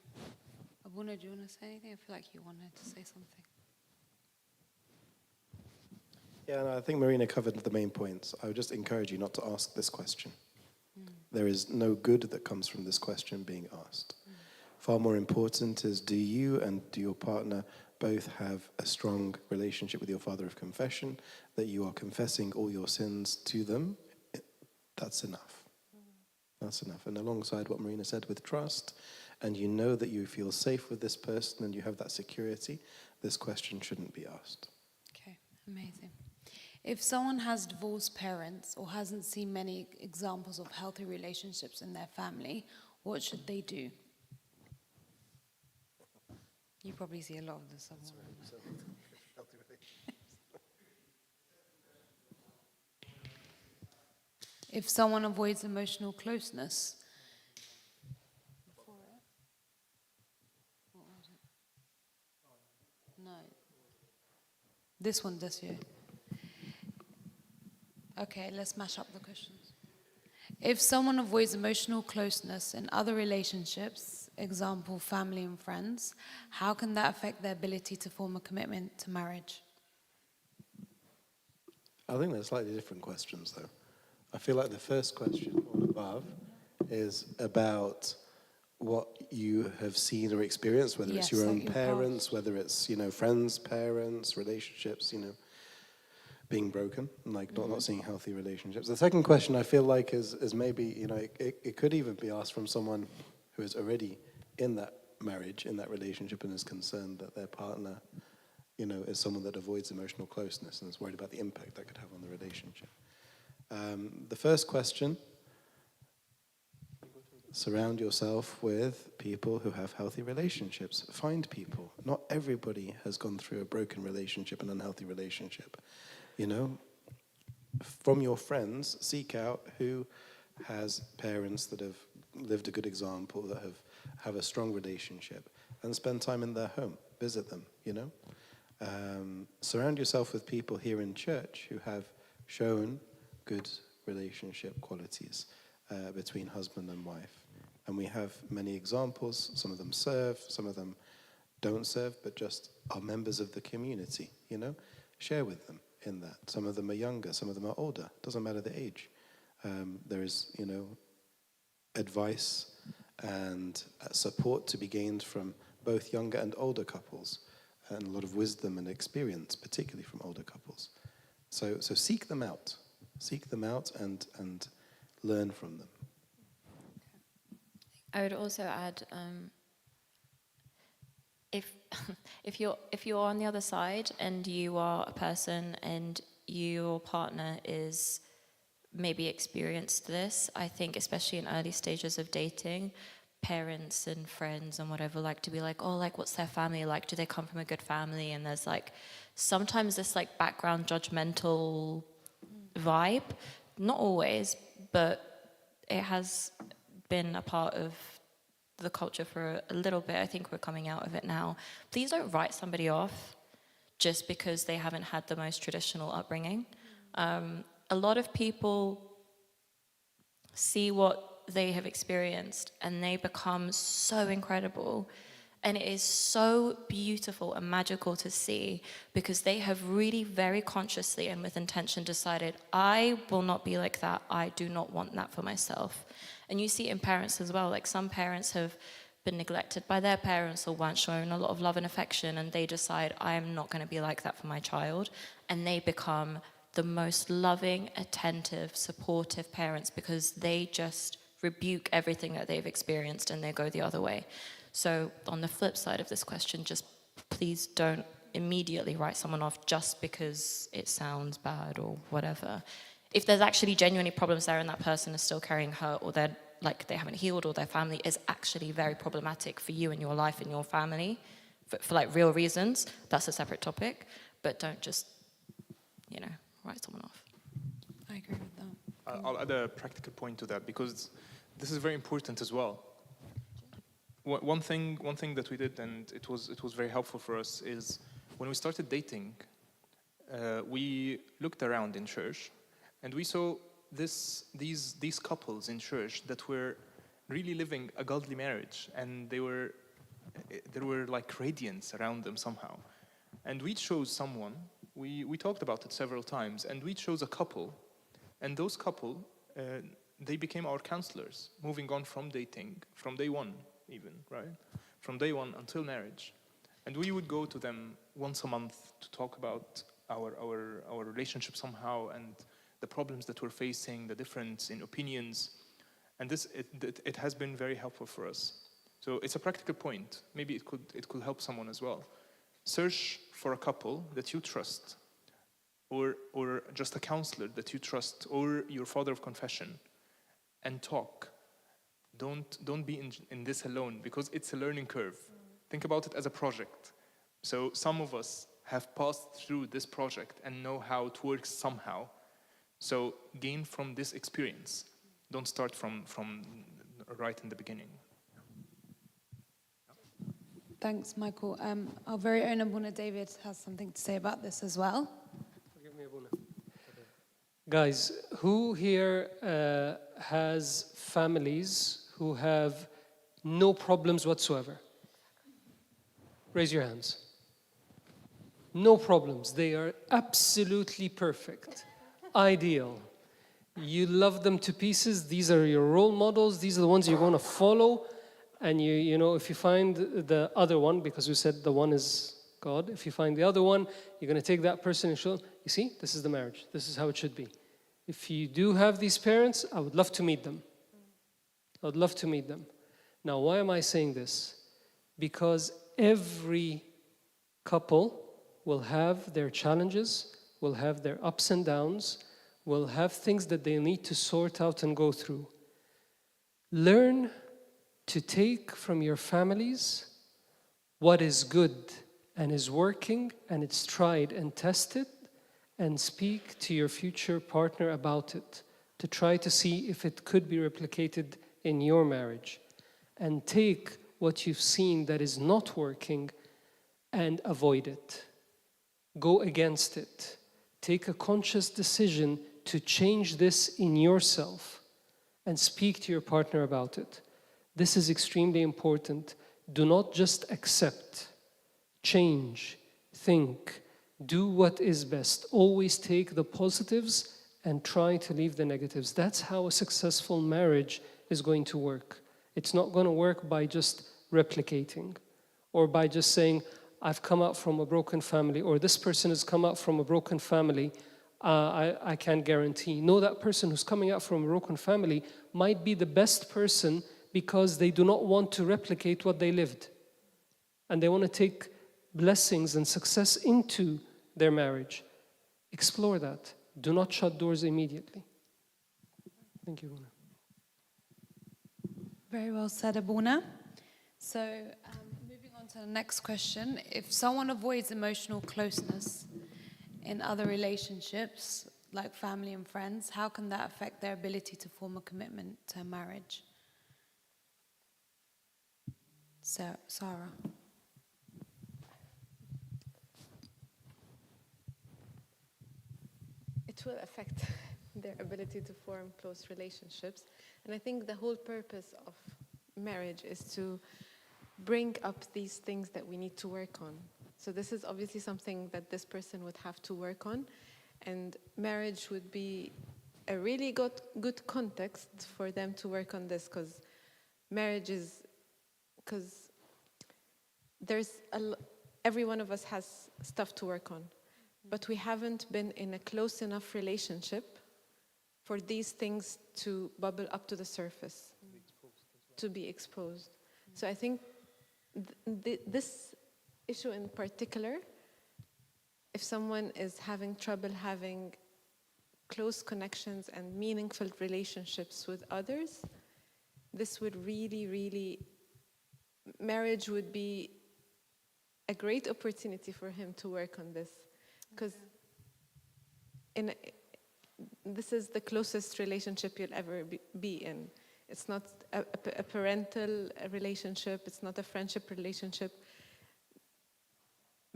Abuna, do you want to say anything? I feel like you wanted to say something. Yeah, no, I think Marina covered the main points. I would just encourage you not to ask this question. There is no good that comes from this question being asked. Far more important is, do you and do your partner both have a strong relationship with your father of confession, that you are confessing all your sins to them? That's enough. That's enough. And alongside what Marina said, with trust, and you know that you feel safe with this person and you have that security, this question shouldn't be asked. Okay, amazing. If someone has divorced parents or hasn't seen many examples of healthy relationships in their family, what should they do? You probably see a lot of this somewhere. If someone avoids emotional closeness. Before it? What was it? No. This one, this year. Okay, let's mash up the questions. If someone avoids emotional closeness in other relationships, example, family and friends, how can that affect their ability to form a commitment to marriage? I think they're slightly different questions, though. I feel like the first question, all above, is about what you have seen or experienced, whether it's your own parents, whether it's, friends, parents, relationships, being broken, and like not seeing healthy relationships. The second question I feel like is maybe, you know, it could even be asked from someone who is already in that marriage, in that relationship, and is concerned that their partner, you know, is someone that avoids emotional closeness and is worried about the impact that could have on the relationship. The first question: surround yourself with people who have healthy relationships. Find people. Not everybody has gone through a broken relationship, an unhealthy relationship. You know, from your friends, seek out who has parents that have lived a good example, that have a strong relationship, and spend time in their home. Visit them, you know. Surround yourself with people here in church who have shown good relationship qualities between husband and wife. And we have many examples. Some of them serve, some of them don't serve, but just are members of the community, you know. Share with them in that. Some of them are younger, some of them are older. Doesn't matter the age. There is, you know, advice and support to be gained from both younger and older couples, and a lot of wisdom and experience, particularly from older couples. So seek them out. Seek them out and learn from them. I would also add, if you're on the other side and you are a person and your partner is maybe experienced this, I think especially in early stages of dating, parents and friends and whatever like to be like, oh, like what's their family like? Do they come from a good family? And there's like sometimes this like background judgmental vibe, not always, but it has been a part of the culture for a little bit. I think we're coming out of it now. Please don't write somebody off just because they haven't had the most traditional upbringing. A lot of people see what they have experienced and they become so incredible, and it is so beautiful and magical to see because they have really very consciously and with intention decided, I will not be like that. I do not want that for myself. And you see it in parents as well. Like some parents have been neglected by their parents or weren't shown a lot of love and affection, and they decide, I am not going to be like that for my child. And they become the most loving, attentive, supportive parents because they just rebuke everything that they've experienced and they go the other way. So on the flip side of this question, just please don't immediately write someone off just because it sounds bad or whatever. If there's actually genuinely problems there and that person is still carrying hurt, or they're like they haven't healed, or their family is actually very problematic for you and your life and your family for like real reasons, that's a separate topic. But don't just, you know, write someone off. I agree with that. I'll add a practical point to that because this is very important as well. One thing that we did, and it was very helpful for us, is when we started dating, we looked around in church, and we saw these couples in church that were really living a godly marriage, and there were like radiance around them somehow. And we chose someone. We talked about it several times, and we chose a couple, and those couple they became our counselors, moving on from dating from day one. Even, right? From day one until marriage. And we would go to them once a month to talk about our relationship somehow and the problems that we're facing, the difference in opinions. And it has been very helpful for us. So it's a practical point. Maybe it could help someone as well. Search for a couple that you trust, or just a counselor that you trust, or your father of confession, and talk. Don't be in this alone, because it's a learning curve. Think about it as a project. So some of us have passed through this project and know how it works somehow. So gain from this experience. Don't start from right in the beginning. Thanks, Michael. Our very own Abuna David has something to say about this as well. Forgive me, Abuna. Guys, who here has families who have no problems whatsoever? Raise your hands. No problems. They are absolutely perfect. Ideal. You love them to pieces. These are your role models. These are the ones you're going to follow. And you know, if you find the other one, because you said the one is God. If you find the other one, you're going to take that person and show them, you see, this is the marriage. This is how it should be. If you do have these parents, I would love to meet them. I would love to meet them. Now, why am I saying this? Because every couple will have their challenges, will have their ups and downs, will have things that they need to sort out and go through. Learn to take from your families what is good and is working and it's tried and tested, and speak to your future partner about it to try to see if it could be replicated in your marriage. And take what you've seen that is not working and avoid it. Go against it. Take a conscious decision to change this in yourself and speak to your partner about it. This is extremely important. Do not just accept, change, think, do what is best. Always take the positives and try to leave the negatives. That's how a successful marriage is going to work. It's not going to work by just replicating or by just saying, I've come out from a broken family, or this person has come out from a broken family. I can't guarantee. No, that person who's coming out from a broken family might be the best person because they do not want to replicate what they lived. And they want to take blessings and success into their marriage. Explore that. Do not shut doors immediately. Thank you, Abuna. Very well said, Abuna. So, moving on to the next question. If someone avoids emotional closeness in other relationships, like family and friends, how can that affect their ability to form a commitment to marriage? Sarah. It will affect their ability to form close relationships. And I think the whole purpose of marriage is to bring up these things that we need to work on. So this is obviously something that this person would have to work on. And marriage would be a really good context for them to work on this, because marriage is, because every one of us has stuff to work on. But we haven't been in a close enough relationship for these things to bubble up to the surface, to be exposed. So I think this issue in particular, if someone is having trouble having close connections and meaningful relationships with others, this would really, marriage would be a great opportunity for him to work on this. Because this is the closest relationship you'll ever be in. It's not a parental relationship, it's not a friendship relationship.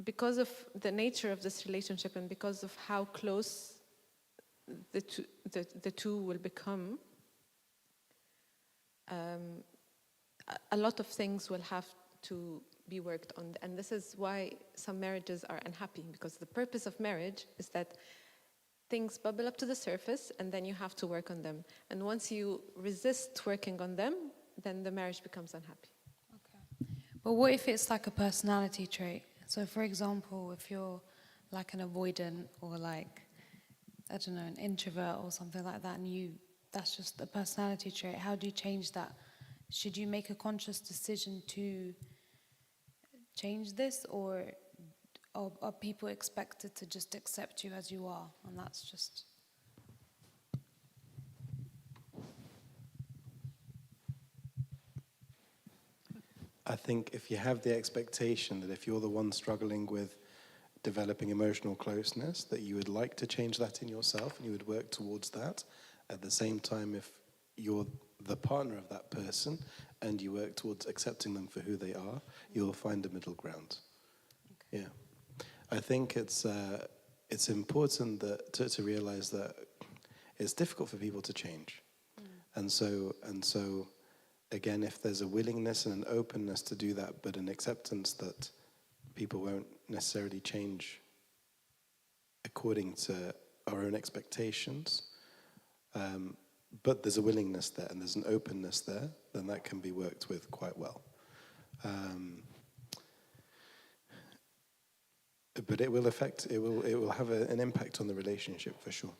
Because of the nature of this relationship and because of how close the two will become, a lot of things will have to be worked on. And this is why some marriages are unhappy, because the purpose of marriage is that things bubble up to the surface and then you have to work on them. And once you resist working on them, then the marriage becomes unhappy. Okay. But what if it's like a personality trait? So for example, if you're like an avoidant or like, I don't know, an introvert or something like that, and that's just a personality trait, how do you change that? Should you make a conscious decision to change this, or are people expected to just accept you as you are, and that's just... I think if you have the expectation that if you're the one struggling with developing emotional closeness, that you would like to change that in yourself and you would work towards that. At the same time, if you're the partner of that person and you work towards accepting them for who they are, you'll find a middle ground. Okay. Yeah. I think it's important to realize that it's difficult for people to change. And so again, if there's a willingness and an openness to do that, but an acceptance that people won't necessarily change according to our own expectations, but there's a willingness there and there's an openness there, then that can be worked with quite well. but it will affect. It will have an impact on the relationship for sure.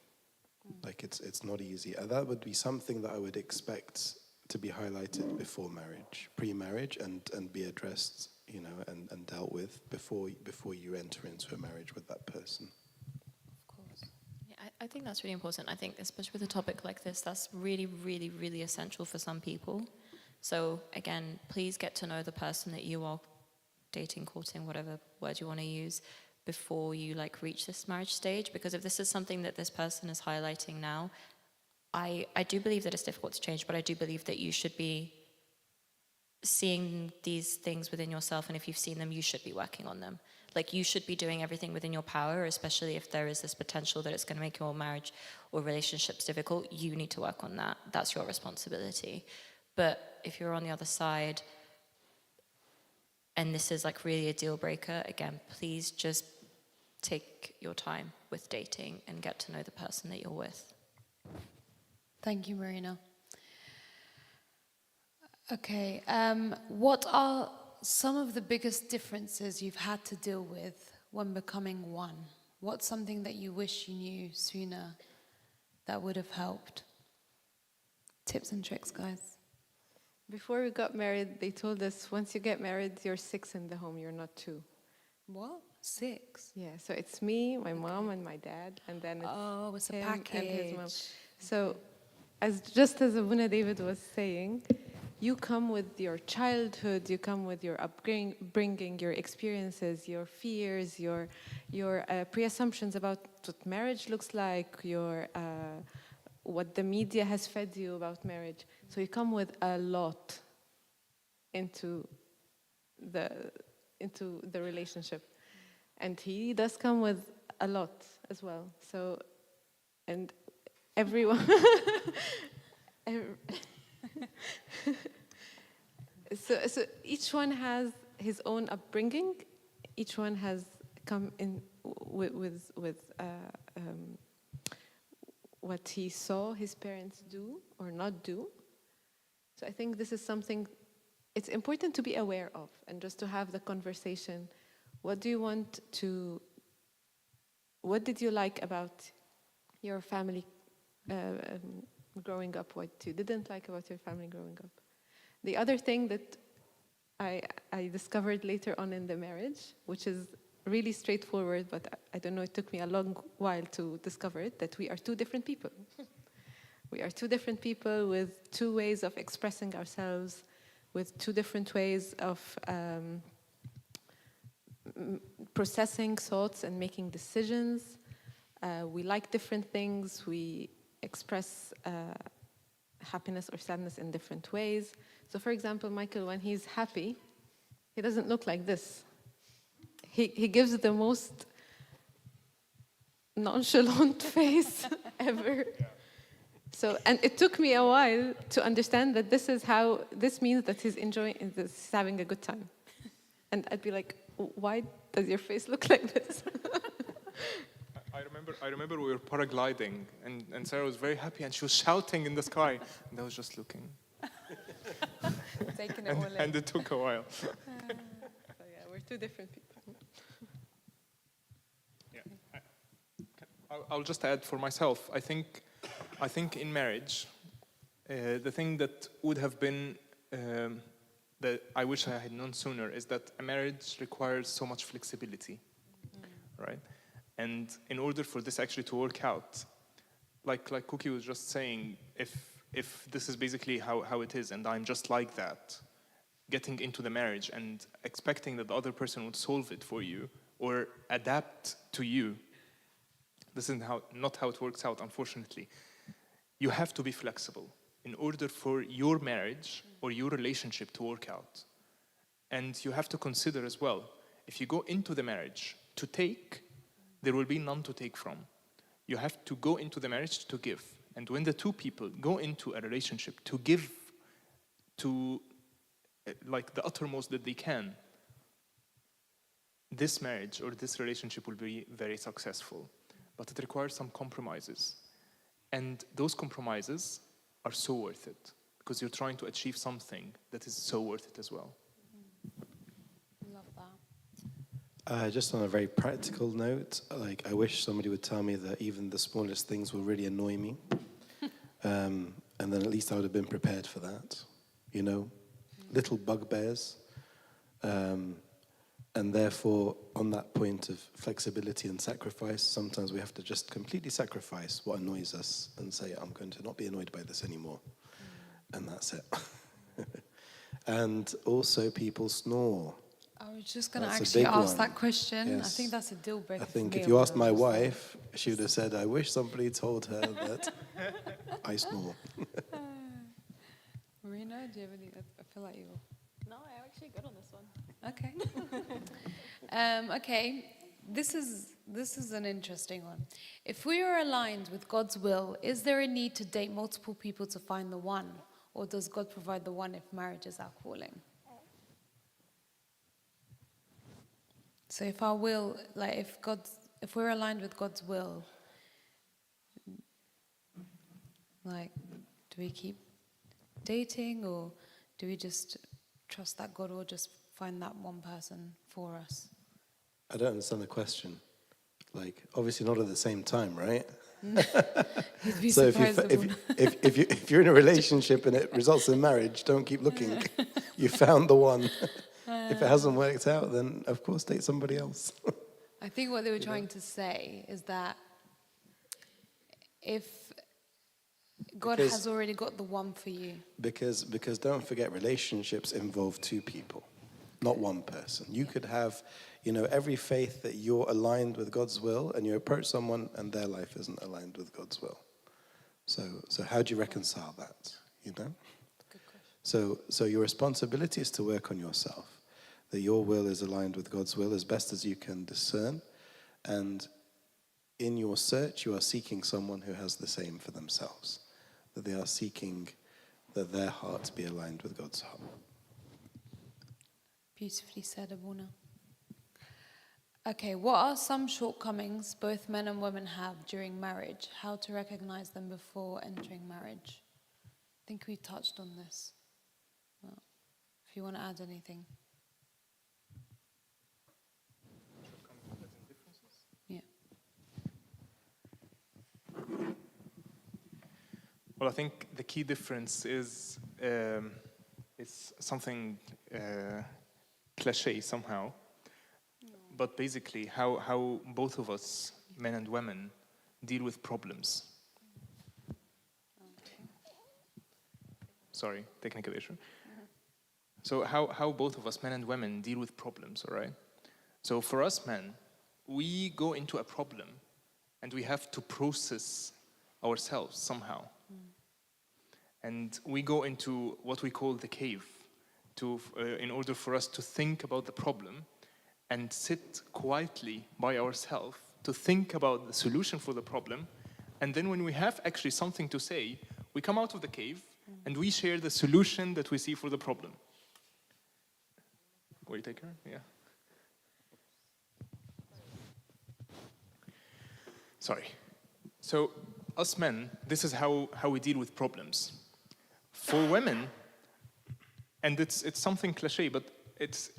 Like it's not easy. That would be something that I would expect to be highlighted before marriage, pre-marriage, and be addressed, you know, and dealt with before you enter into a marriage with that person. Of course. Yeah, I think that's really important. I think, especially with a topic like this, that's really, really, really essential for some people. So again, please get to know the person that you are dating, courting, whatever word you want to use, before you like reach this marriage stage. Because if this is something that this person is highlighting now, I do believe that it's difficult to change, but I do believe that you should be seeing these things within yourself, and if you've seen them, you should be working on them. Like, you should be doing everything within your power, especially if there is this potential that it's going to make your marriage or relationships difficult. You need to work on that. That's your responsibility. But if you're on the other side and this is like really a deal breaker, again, please just take your time with dating and get to know the person that you're with. Thank you, Marina. Okay, what are some of the biggest differences you've had to deal with when becoming one? What's something that you wish you knew sooner that would have helped? Tips and tricks, guys. Before we got married, they told us once you get married, you're 6 in the home, you're not 2. What? 6? Yeah, so it's me, my mom, and my dad, and then it's It's a him package. and his mom. So, just as Abuna David was saying, you come with your childhood, you come with your upbringing, your experiences, your fears, your pre-assumptions about what marriage looks like, your what the media has fed you about marriage. So you come with a lot into the relationship, and he does come with a lot as well. So, and everyone. So each one has his own upbringing. Each one has come in with what he saw his parents do or not do. So I think this is something it's important to be aware of, and just to have the conversation. What do you want to? What did you like about your family growing up? What you didn't like about your family growing up? The other thing that I discovered later on in the marriage, which is really straightforward, but I don't know, it took me a long while to discover it, that we are 2 different people. We are 2 different people with 2 ways of expressing ourselves, with 2 different ways of processing thoughts and making decisions. We like different things. We express happiness or sadness in different ways. So, for example, Michael, when he's happy, he doesn't look like this. He gives the most nonchalant face ever. Yeah. So, and it took me a while to understand that this means that he's enjoying, he's having a good time. And I'd be like, why does your face look like this? I remember we were paragliding, and Sarah was very happy, and she was shouting in the sky, and I was just looking. Taking it all in. And it took a while. So yeah, we're 2 different people. Yeah, I'll just add for myself. I think in marriage, the thing that would have been that I wish I had known sooner is that a marriage requires so much flexibility, right? And in order for this actually to work out, like Cookie was just saying, if this is basically how it is, and I'm just like that, getting into the marriage and expecting that the other person would solve it for you or adapt to you, this is not how it works out, unfortunately. You have to be flexible in order for your marriage or your relationship to work out. And you have to consider as well, if you go into the marriage to take, there will be none to take from. You have to go into the marriage to give. And when the 2 people go into a relationship to give to like the uttermost that they can, this marriage or this relationship will be very successful. But it requires some compromises. And those compromises are so worth it, because you're trying to achieve something that is so worth it as well. Love that. Just on a very practical note, like I wish somebody would tell me that even the smallest things will really annoy me, and then at least I would have been prepared for that. You know, little bugbears, and therefore on that point of flexibility and sacrifice, sometimes we have to just completely sacrifice what annoys us and say, I'm going to not be annoyed by this anymore, and that's it. And also, people snore. I was just going to That's a actually big ask one. that question. I Yes. think that's a deal breaker. I think for me if you on asked my those. wife, she would have said, I wish somebody told her that I snore. Marina, do you have any? I feel like you're. No, I'm actually good on this one. Okay. Okay. This is an interesting one. If we are aligned with God's will, is there a need to date multiple people to find the one, or does God provide the one if marriage is our calling? So if our will, like if we're aligned with God's will, like, do we keep dating, or do we just trust that God will just find that one person for us? I don't understand the question. Like, obviously not at the same time, right? You'd be So surprised. if you're in a relationship and it results in marriage, don't keep looking. You found the one. If it hasn't worked out, then of course date somebody else. I think what they were trying to say is that if God Because- has already got the one for you, Because don't forget, relationships involve two people, not one person. You could have, every faith that you're aligned with God's will, and you approach someone and their life isn't aligned with God's will. So how do you reconcile that? So your responsibility is to work on yourself, that your will is aligned with God's will as best as you can discern, and in your search you are seeking someone who has the same for themselves, that they are seeking that their hearts be aligned with God's heart. beautifully said, Abuna. Okay, what are some shortcomings both men and women have during marriage? How to recognize them before entering marriage? I think we touched on this. Well, if you want to add anything. Yeah. Well, I think the key difference is something cliche somehow, but basically how both of us, men and women, deal with problems. Sorry, technical issue. So how both of us, men and women, deal with problems, all right? So for us men, we go into a problem and we have to process ourselves somehow. And we go into what we call the cave in order for us to think about the problem and sit quietly by ourselves to think about the solution for the problem. And then when we have actually something to say, we come out of the cave and we share the solution that we see for the problem. Will you take her? Yeah. Sorry. So us men, this is how we deal with problems. For women, and it's something cliche, but it's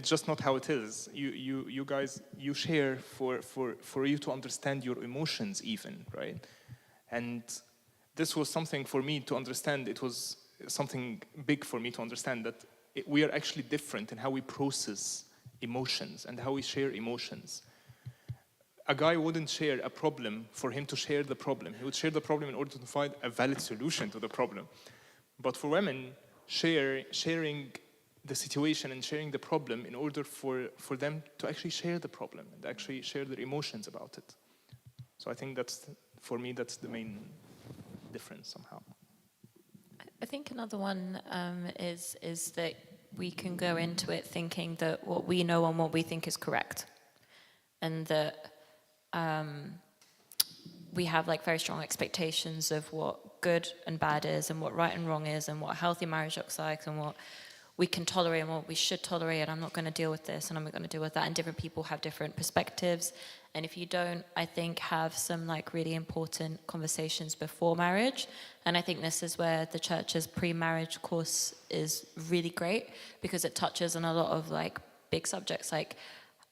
just not how it is. You guys, you share for you to understand your emotions even, right? And this was something for me to understand. It was something big for me to understand that we are actually different in how we process emotions and how we share emotions. A guy wouldn't share a problem for him to share the problem. He would share the problem in order to find a valid solution to the problem. But for women, sharing the situation and sharing the problem in order for them to actually share the problem and actually share their emotions about it. So I think for me, that's the main difference somehow. I think another one is that we can go into it thinking that what we know and what we think is correct, and that we have like very strong expectations of what good and bad is, and what right and wrong is, and what a healthy marriage looks like, and what we can tolerate and what we should tolerate, and I'm not going to deal with this and I'm not going to deal with that, and different people have different perspectives. And if you don't, I think, have some like really important conversations before marriage, and I think this is where the church's pre-marriage course is really great, because it touches on a lot of like big subjects like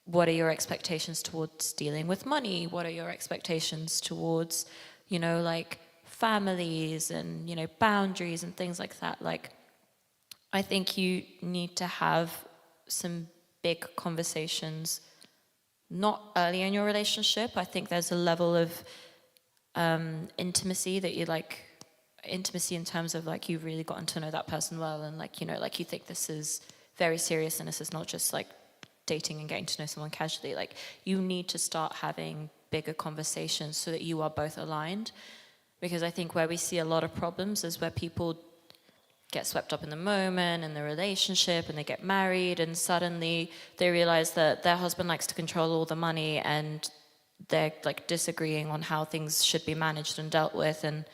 what are your expectations towards dealing with money? What are your expectations towards, you know, like families and, you know, boundaries and things like that? Like, I think you need to have some big conversations, not early in your relationship. I think there's a level of intimacy that you like, intimacy in terms of like you've really gotten to know that person well, and like, you know, like you think this is very serious and this is not just like dating and getting to know someone casually. Like, you need to start having bigger conversations so that you are both aligned. Because I think where we see a lot of problems is where people get swept up in the moment in the relationship, and they get married, and suddenly they realize that their husband likes to control all the money, and they're like disagreeing on how things should be managed and dealt with, and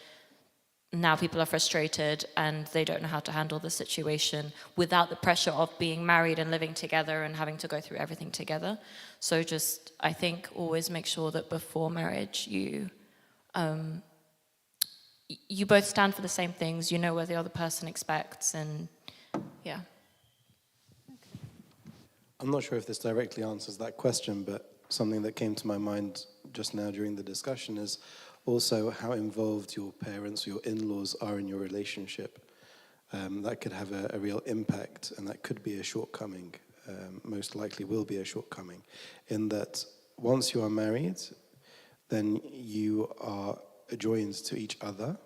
now people are frustrated and they don't know how to handle the situation without the pressure of being married and living together and having to go through everything together. So just, I think, always make sure that before marriage you both stand for the same things, you know what the other person expects, and yeah. I'm not sure if this directly answers that question, but something that came to my mind just now during the discussion is also how involved your parents or your in-laws are in your relationship. That could have a real impact, and that could be a shortcoming, most likely will be a shortcoming, in that once you are married, then you are joined to each other.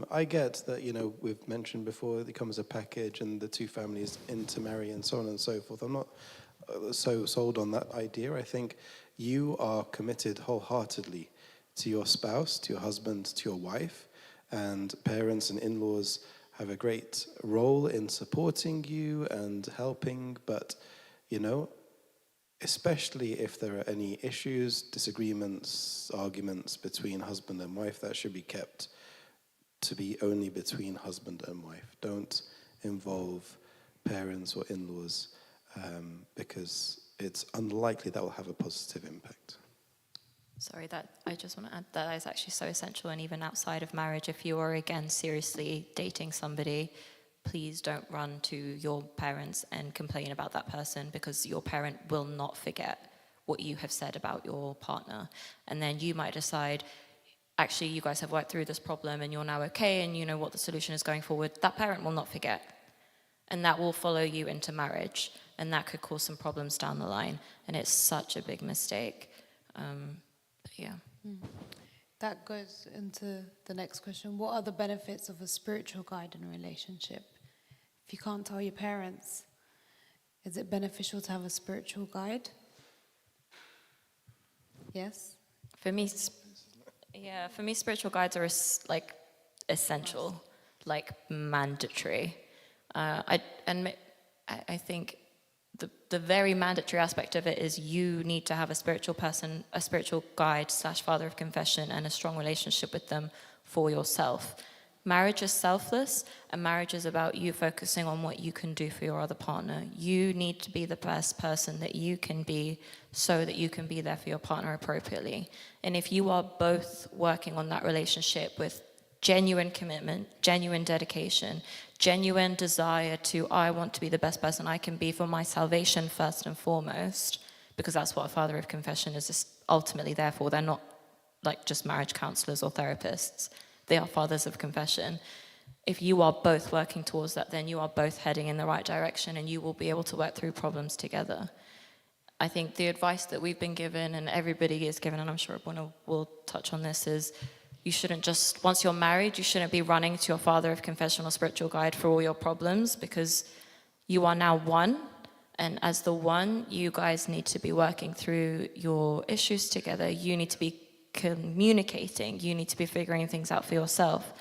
I get that, you know, we've mentioned before, it comes a package and the two families intermarry and so on and so forth. I'm not so sold on that idea. I think you are committed wholeheartedly to your spouse, to your husband, to your wife, and parents and in-laws have a great role in supporting you and helping, but, you know, especially if there are any issues, disagreements, arguments between husband and wife, that should be kept to be only between husband and wife. Don't involve parents or in-laws, because it's unlikely that will have a positive impact. Sorry, that I just want to add that is actually so essential. And even outside of marriage, if you are again seriously dating somebody, please don't run to your parents and complain about that person, because your parent will not forget what you have said about your partner. And then you might decide, actually, you guys have worked through this problem and you're now okay and you know what the solution is going forward. That parent will not forget. And that will follow you into marriage. And that could cause some problems down the line. And it's such a big mistake. Yeah. That goes into the next question. What are the benefits of a spiritual guide in a relationship? If you can't tell your parents, is it beneficial to have a spiritual guide? Yes? For me, spiritual guides are like essential, like mandatory. I think the very mandatory aspect of it is you need to have a spiritual person, a spiritual guide / father of confession, and a strong relationship with them for yourself. Marriage is selfless, and marriage is about you focusing on what you can do for your other partner. You need to be the best person that you can be so that you can be there for your partner appropriately. And if you are both working on that relationship with genuine commitment, genuine dedication, genuine desire to, I want to be the best person I can be for my salvation first and foremost, because that's what a father of confession is ultimately there for. They're not like just marriage counselors or therapists. They are fathers of confession. If you are both working towards that, then you are both heading in the right direction and you will be able to work through problems together. I think the advice that we've been given and everybody is given, and I'm sure Abuna will touch on this, is you shouldn't just, once you're married, you shouldn't be running to your father of confession or spiritual guide for all your problems, because you are now one. And as the one, you guys need to be working through your issues together. You need to be communicating. You need to be figuring things out for yourself.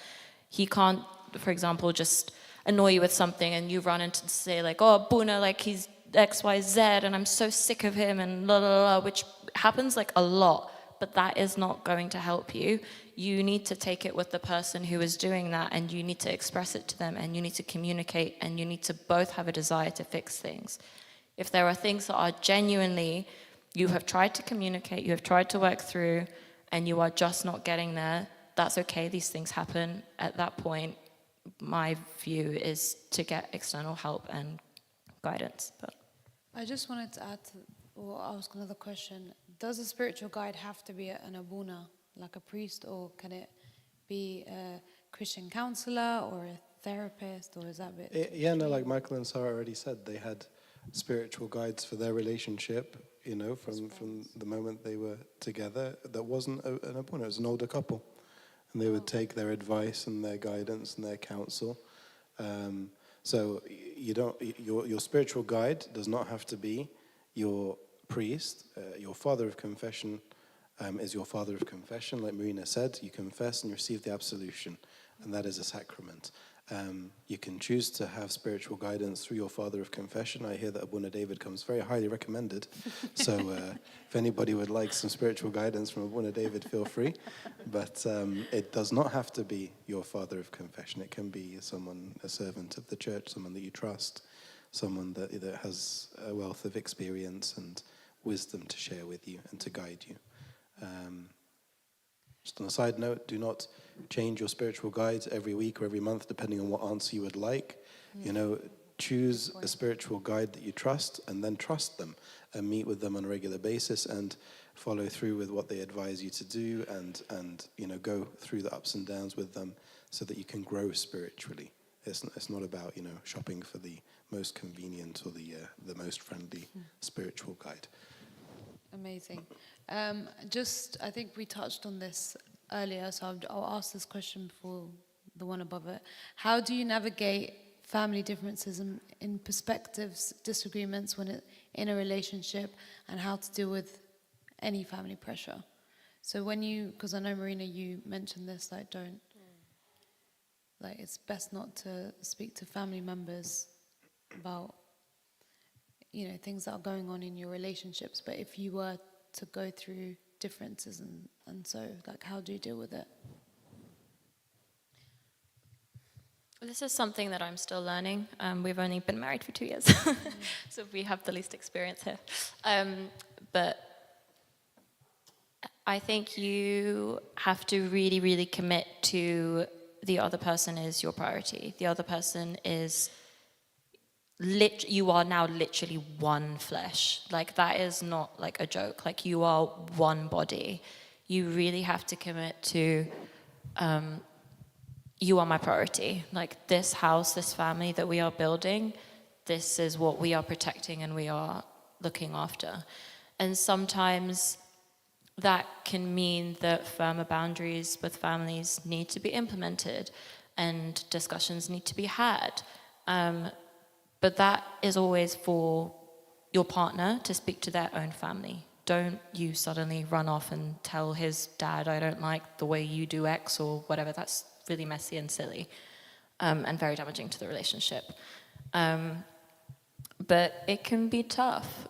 He can't, for example, just annoy you with something and you run into say like, oh, Buna, like he's X, Y, Z, and I'm so sick of him and la la la, which happens like a lot. But that is not going to help you. You need to take it with the person who is doing that, and you need to express it to them, and you need to communicate, and you need to both have a desire to fix things. If there are things that are genuinely, you have tried to communicate, you have tried to work through, and you are just not getting there, that's okay, these things happen. At that point, my view is to get external help and guidance. But I just wanted to add to Well, I'll ask another question. Does a spiritual guide have to be an abuna, like a priest, or can it be a Christian counselor or a therapist, or is that a bit? Yeah, no, like Michael and Sarah already said, they had spiritual guides for their relationship, you know, from the moment they were together. That wasn't an abuna, it was an older couple. And they would take their advice and their guidance and their counsel. So you don't, your spiritual guide does not have to be your priest. Your father of confession is your father of confession. Like Marina said, you confess and you receive the absolution, and that is a sacrament. You can choose to have spiritual guidance through your father of confession. I hear that Abuna David comes very highly recommended. So if anybody would like some spiritual guidance from Abuna David, feel free. But it does not have to be your father of confession. It can be someone, a servant of the church, someone that you trust, someone that has a wealth of experience and wisdom to share with you and to guide you. Just on a side note, do not change your spiritual guides every week or every month, depending on what answer you would like. You know, choose a spiritual guide that you trust, and then trust them, and meet with them on a regular basis, and follow through with what they advise you to do, and you know, go through the ups and downs with them, so that you can grow spiritually. It's not about, you know, shopping for the most convenient or the most friendly spiritual guide. Amazing. I think we touched on this earlier, so I'll ask this question before the one above it. How do you navigate family differences in perspectives, disagreements in a relationship, and how to deal with any family pressure? So because I know, Marina, you mentioned this, like it's best not to speak to family members about, you know, things that are going on in your relationships, but if you were to go through differences and so, like, how do you deal with it? This is something that I'm still learning. We've only been married for 2 years, so we have the least experience here. But I think you have to really, really commit to the other person is your priority. The other person is you are now literally one flesh. Like, that is not like a joke. Like, you are one body. You really have to commit to, you are my priority. Like, this house, this family that we are building, this is what we are protecting and we are looking after. And sometimes that can mean that firmer boundaries with families need to be implemented and discussions need to be had. But that is always for your partner to speak to their own family. Don't you suddenly run off and tell his dad, I don't like the way you do X or whatever. That's really messy and silly, and very damaging to the relationship. But it can be tough.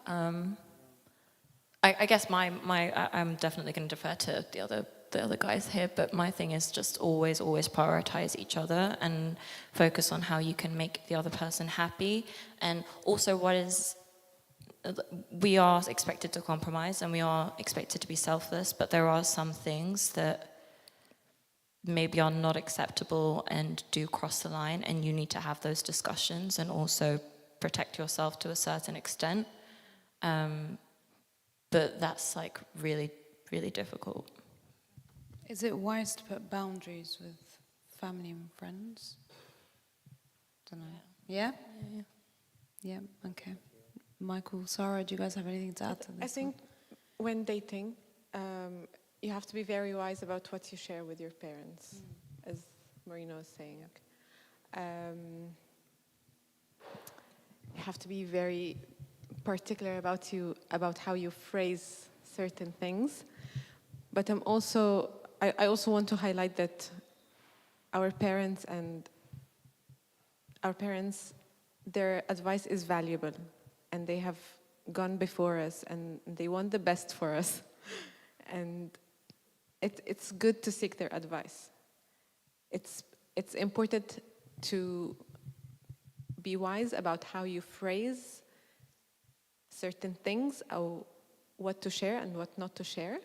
I guess I'm definitely going to defer to the other guys here, but my thing is just always prioritize each other and focus on how you can make the other person happy. And also we are expected to compromise and we are expected to be selfless, but there are some things that maybe are not acceptable and do cross the line, and you need to have those discussions and also protect yourself to a certain extent. But that's like really, really difficult. Is it wise to put boundaries with family and friends? Don't know. Yeah? Yeah, okay. Michael, Sarah, do you guys have anything to add to this? I think when dating, you have to be very wise about what you share with your parents, as Marina was saying. You have to be very particular about how you phrase certain things. But I also want to highlight that our parents, their advice is valuable, and they have gone before us, and they want the best for us. And it's good to seek their advice. It's important to be wise about how you phrase certain things, or what to share and what not to share.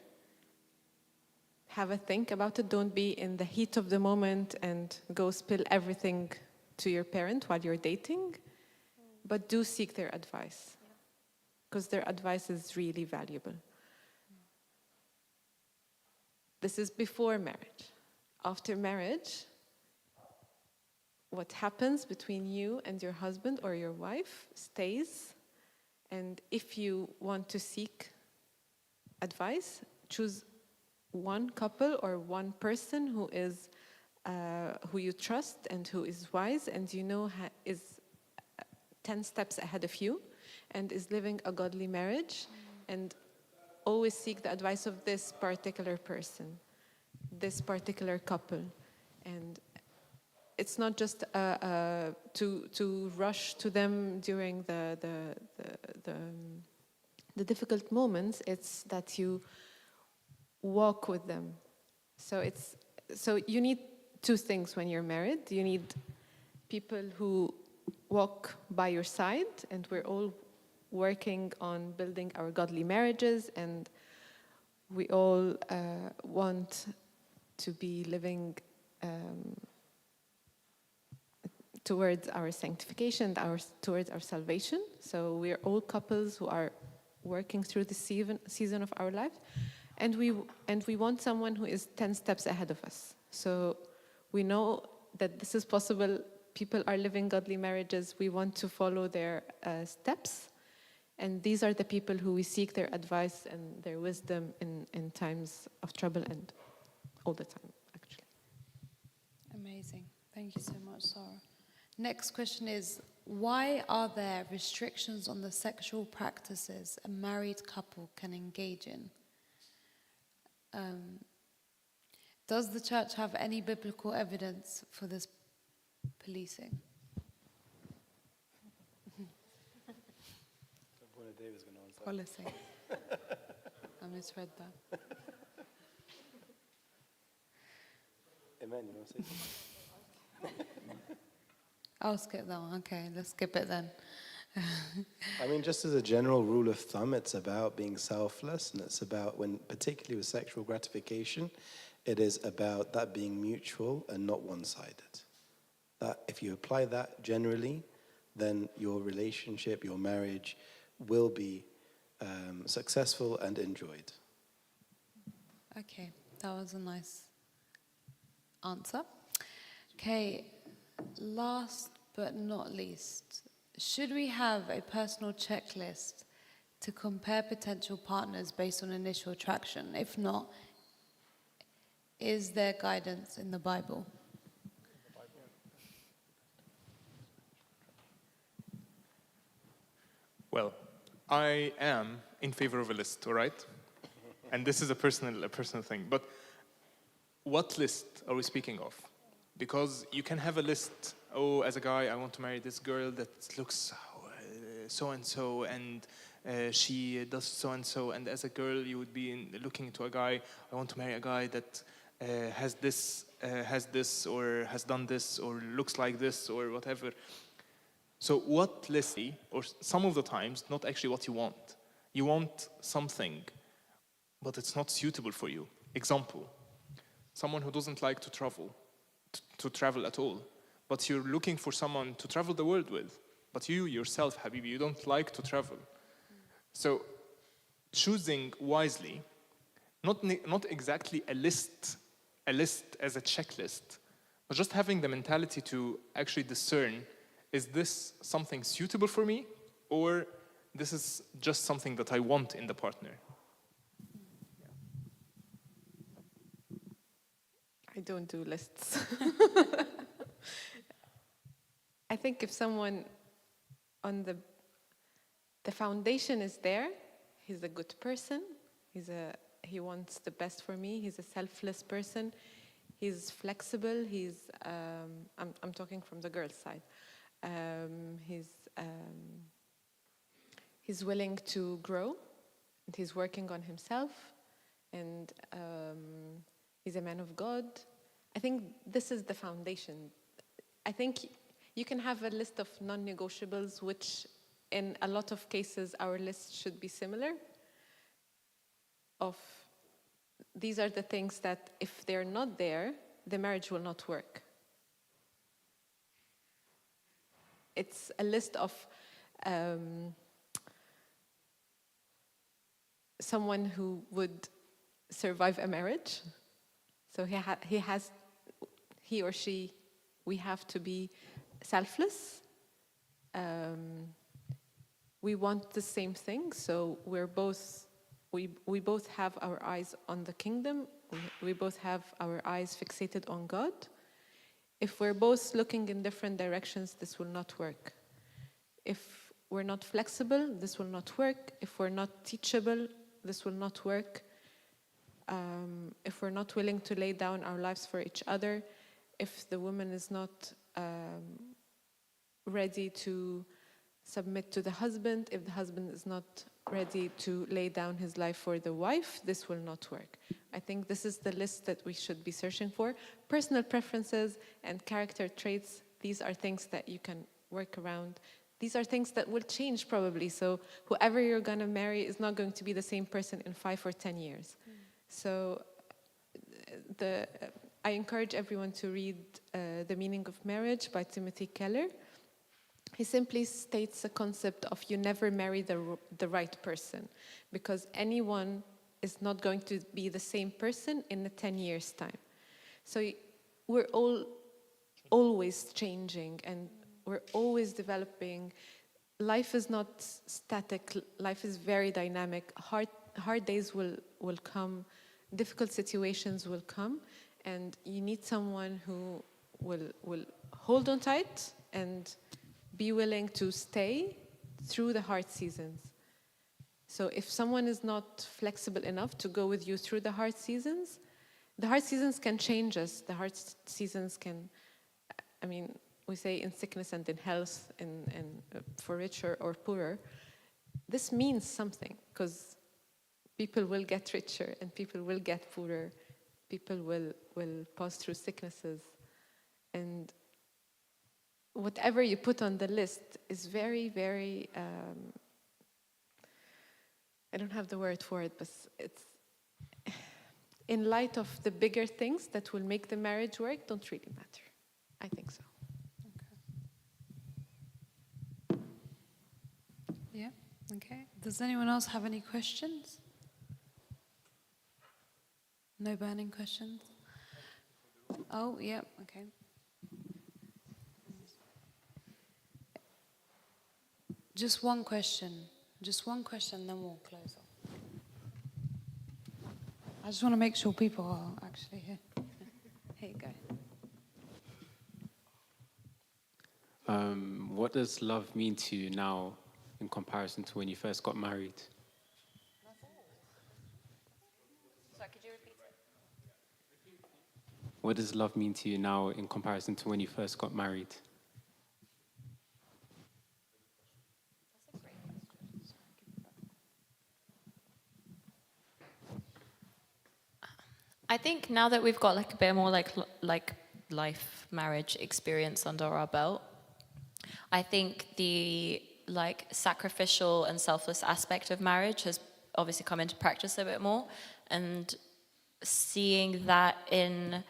Have a think about it. Don't be in the heat of the moment and go spill everything to your parent while you're dating, but do seek their advice. because their advice is really valuable. This is before marriage. After marriage, what happens between you and your husband or your wife stays. And if you want to seek advice, choose one couple or one person who is who you trust and who is wise and you know is 10 steps ahead of you and is living a godly marriage, and always seek the advice of this particular person, this particular couple. And it's not just to rush to them during the difficult moments. It's that you walk with them. So you need two things when you're married. You need people who walk by your side, and we're all working on building our godly marriages, and we all want to be living towards our sanctification, towards our salvation. So we are all couples who are working through the season of our life, and we want someone who is 10 steps ahead of us. So we know that this is possible. People are living godly marriages. We want to follow their steps, and these are the people who we seek their advice and their wisdom in times of trouble and all the time, actually. Amazing. Thank you so much, Sarah. Next question is, why are there restrictions on the sexual practices a married couple can engage in? Does the church have any biblical evidence for this policing? Policy. I misread that. Amen, you want to say something? I'll skip that one. Okay, let's skip it then. I mean, just as a general rule of thumb, it's about being selfless, and it's about, when, particularly with sexual gratification, it is about that being mutual and not one-sided. That if you apply that generally, then your relationship, your marriage will be successful and enjoyed. Okay, that was a nice answer. Okay, last but not least, should we have a personal checklist to compare potential partners based on initial attraction? If not, is there guidance in the Bible? Well, I am in favor of a list, all right? And this is a personal thing. But what list are we speaking of? Because you can have a list, oh, as a guy, I want to marry this girl that looks so-and-so, and she does so-and-so. And as a girl, you would be looking to a guy, I want to marry a guy that has this, or has done this, or looks like this, or whatever. So what list, or some of the times, not actually what you want. You want something, but it's not suitable for you. Example, someone who doesn't like to travel at all, but you're looking for someone to travel the world with. But you yourself, Habibi, you don't like to travel. So choosing wisely, not exactly a list as a checklist, but just having the mentality to actually discern, is this something suitable for me, or this is just something that I want in the partner? I don't do lists. I think if someone on the foundation is there, he's a good person, he wants the best for me, he's a selfless person, he's flexible, I'm talking from the girl's side. He's willing to grow, and he's working on himself, and he's a man of God. I think this is the foundation. I think you can have a list of non-negotiables, which in a lot of cases our list should be similar. Of these are the things that if they're not there, the marriage will not work. It's a list of someone who would survive a marriage. So he or she, we have to be selfless. We want the same thing, so we both have our eyes on the kingdom. We both have our eyes fixated on God. If we're both looking in different directions, this will not work. If we're not flexible, this will not work. If we're not teachable, this will not work. If we're not willing to lay down our lives for each other, if the woman is not ready to submit to the husband, if the husband is not ready to lay down his life for the wife, this will not work. I think this is the list that we should be searching for. Personal preferences and character traits, these are things that you can work around. These are things that will change probably. So whoever you're going to marry is not going to be the same person in 5 or 10 years. So I encourage everyone to read The Meaning of Marriage by Timothy Keller. He simply states a concept of you never marry the right person, because anyone is not going to be the same person in 10 years' time. So we're always changing and we're always developing. Life is not static. Life is very dynamic. Hard days will come. Difficult situations will come. And you need someone who will hold on tight and be willing to stay through the hard seasons. So if someone is not flexible enough to go with you through the hard seasons can change us. The hard seasons can, we say in sickness and in health, and for richer or poorer. This means something, because people will get richer and people will get poorer. People will pass through sicknesses. And whatever you put on the list is very, very, I don't have the word for it, but it's in light of the bigger things that will make the marriage work, don't really matter. I think so. Yeah, okay. Does anyone else have any questions? No burning questions? Oh, yeah, okay. Just one question, then we'll close off. I just want to make sure people are actually here. Here you go. What does love mean to you now in comparison to when you first got married? Sorry, could you repeat it? What does love mean to you now in comparison to when you first got married? I think now that we've got like a bit more like life marriage experience under our belt, I think the like sacrificial and selfless aspect of marriage has obviously come into practice a bit more, and seeing that in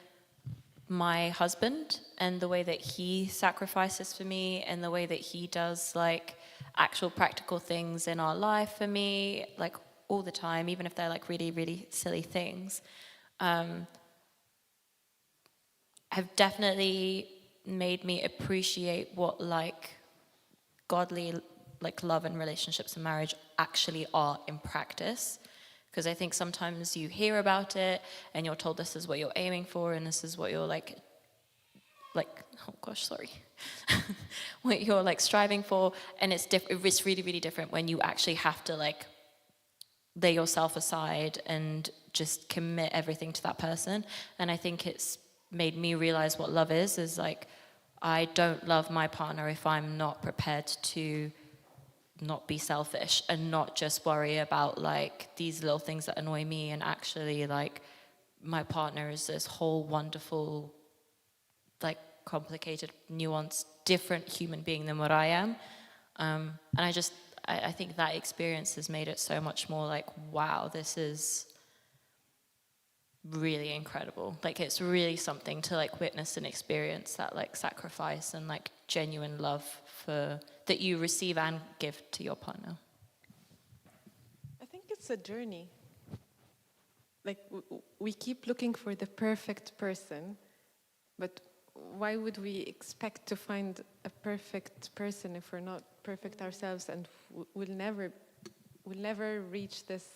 my husband and the way that he sacrifices for me and the way that he does like actual practical things in our life for me, like all the time, even if they're like really, really silly things, have definitely made me appreciate what like godly like love and relationships and marriage actually are in practice. Because I think sometimes you hear about it and you're told this is what you're aiming for and this is what you're like oh gosh, sorry, what you're like striving for, and it's really, really different when you actually have to like lay yourself aside and just commit everything to that person. And I think it's made me realize what love is like, I don't love my partner if I'm not prepared to not be selfish and not just worry about like these little things that annoy me, and actually like my partner is this whole wonderful, like complicated, nuanced, different human being than what I am. And I think that experience has made it so much more like, wow, this is really incredible. Like it's really something to like witness and experience that like sacrifice and like genuine love for that you receive and give to your partner. I think it's it's a journey. Like, we keep looking for the perfect person, but why would we expect to find a perfect person if we're not perfect ourselves, and we'll never reach this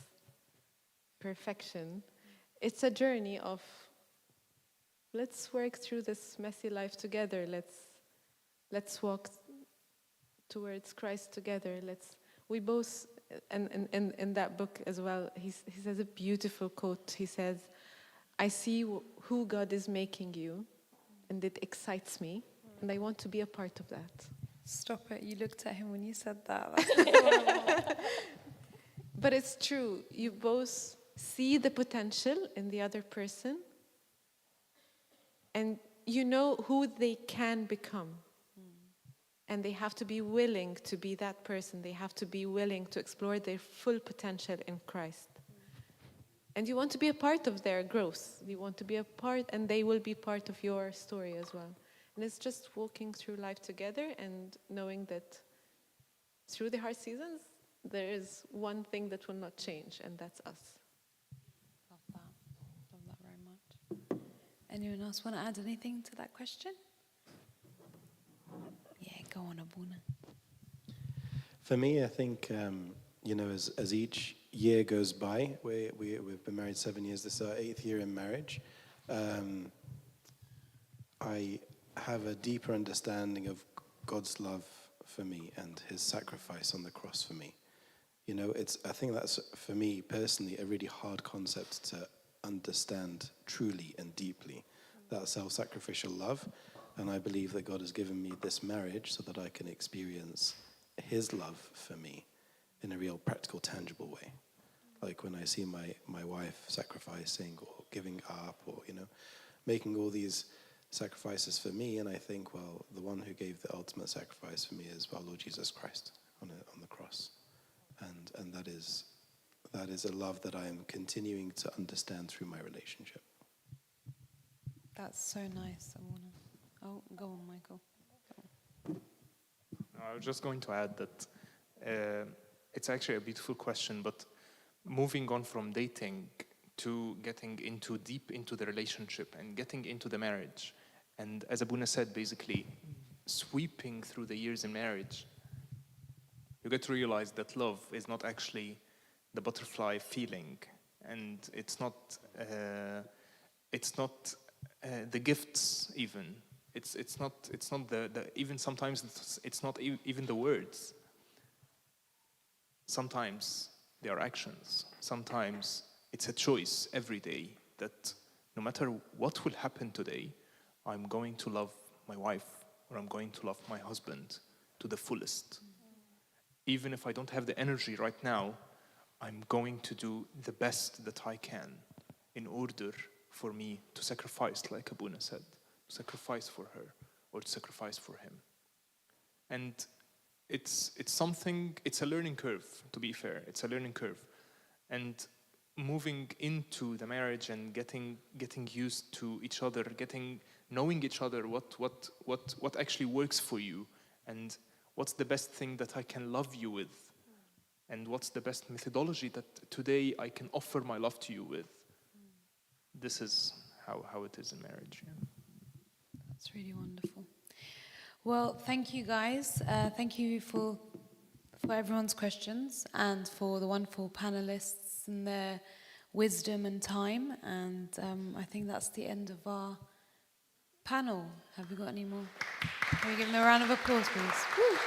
perfection? It's a journey of, let's work through this messy life together. Let's walk towards Christ together. We both, and in that book as well, he says a beautiful quote. He says, I see who God is making you, and it excites me, and I want to be a part of that. Stop it. You looked at him when you said that. But it's true. You both see the potential in the other person, and you know who they can become. And they have to be willing to be that person. They have to be willing to explore their full potential in Christ. And you want to be a part of their growth. You want to be a part, and they will be part of your story as well. And it's just walking through life together and knowing that through the hard seasons, there is one thing that will not change, and that's us. Love that. Love that very much. Anyone else want to add anything to that question? Yeah, go on, Abuna. For me, I think, as each year goes by, we've been married 7 years, this is our 8th year in marriage, I have a deeper understanding of God's love for me and his sacrifice on the cross for me. I think that's, for me personally, a really hard concept to understand truly and deeply, that self-sacrificial love. And I believe that God has given me this marriage so that I can experience his love for me in a real practical, tangible way. Like when I see my wife sacrificing or giving up or, making all these sacrifices for me, and I think, well, the one who gave the ultimate sacrifice for me is our Lord Jesus Christ on the cross. And that is a love that I am continuing to understand through my relationship. That's so nice, Abuna. Oh, go on, Michael. Go on. I was just going to add that it's actually a beautiful question, but moving on from dating to getting deep into the relationship and getting into the marriage, and as Abuna said, basically sweeping through the years in marriage, you get to realize that love is not actually the butterfly feeling, and it's not the gifts even. It's not the even sometimes it's not even the words. Sometimes they are actions. Sometimes it's a choice every day that no matter what will happen today, I'm going to love my wife or I'm going to love my husband to the fullest. Even if I don't have the energy right now, I'm going to do the best that I can in order for me to sacrifice, like Abuna said. Sacrifice for her or to sacrifice for him. And it's a learning curve, to be fair. It's a learning curve. And moving into the marriage and getting used to each other, knowing each other, what actually works for you, and what's the best thing that I can love you with, and what's the best methodology that today I can offer my love to you with. This is how it is in marriage. Yeah. That's really wonderful. Well, thank you guys. Thank you for everyone's questions and for the wonderful panelists and their wisdom and time. And I think that's the end of our panel. Have we got any more? Can we give them a round of applause, please? Woo.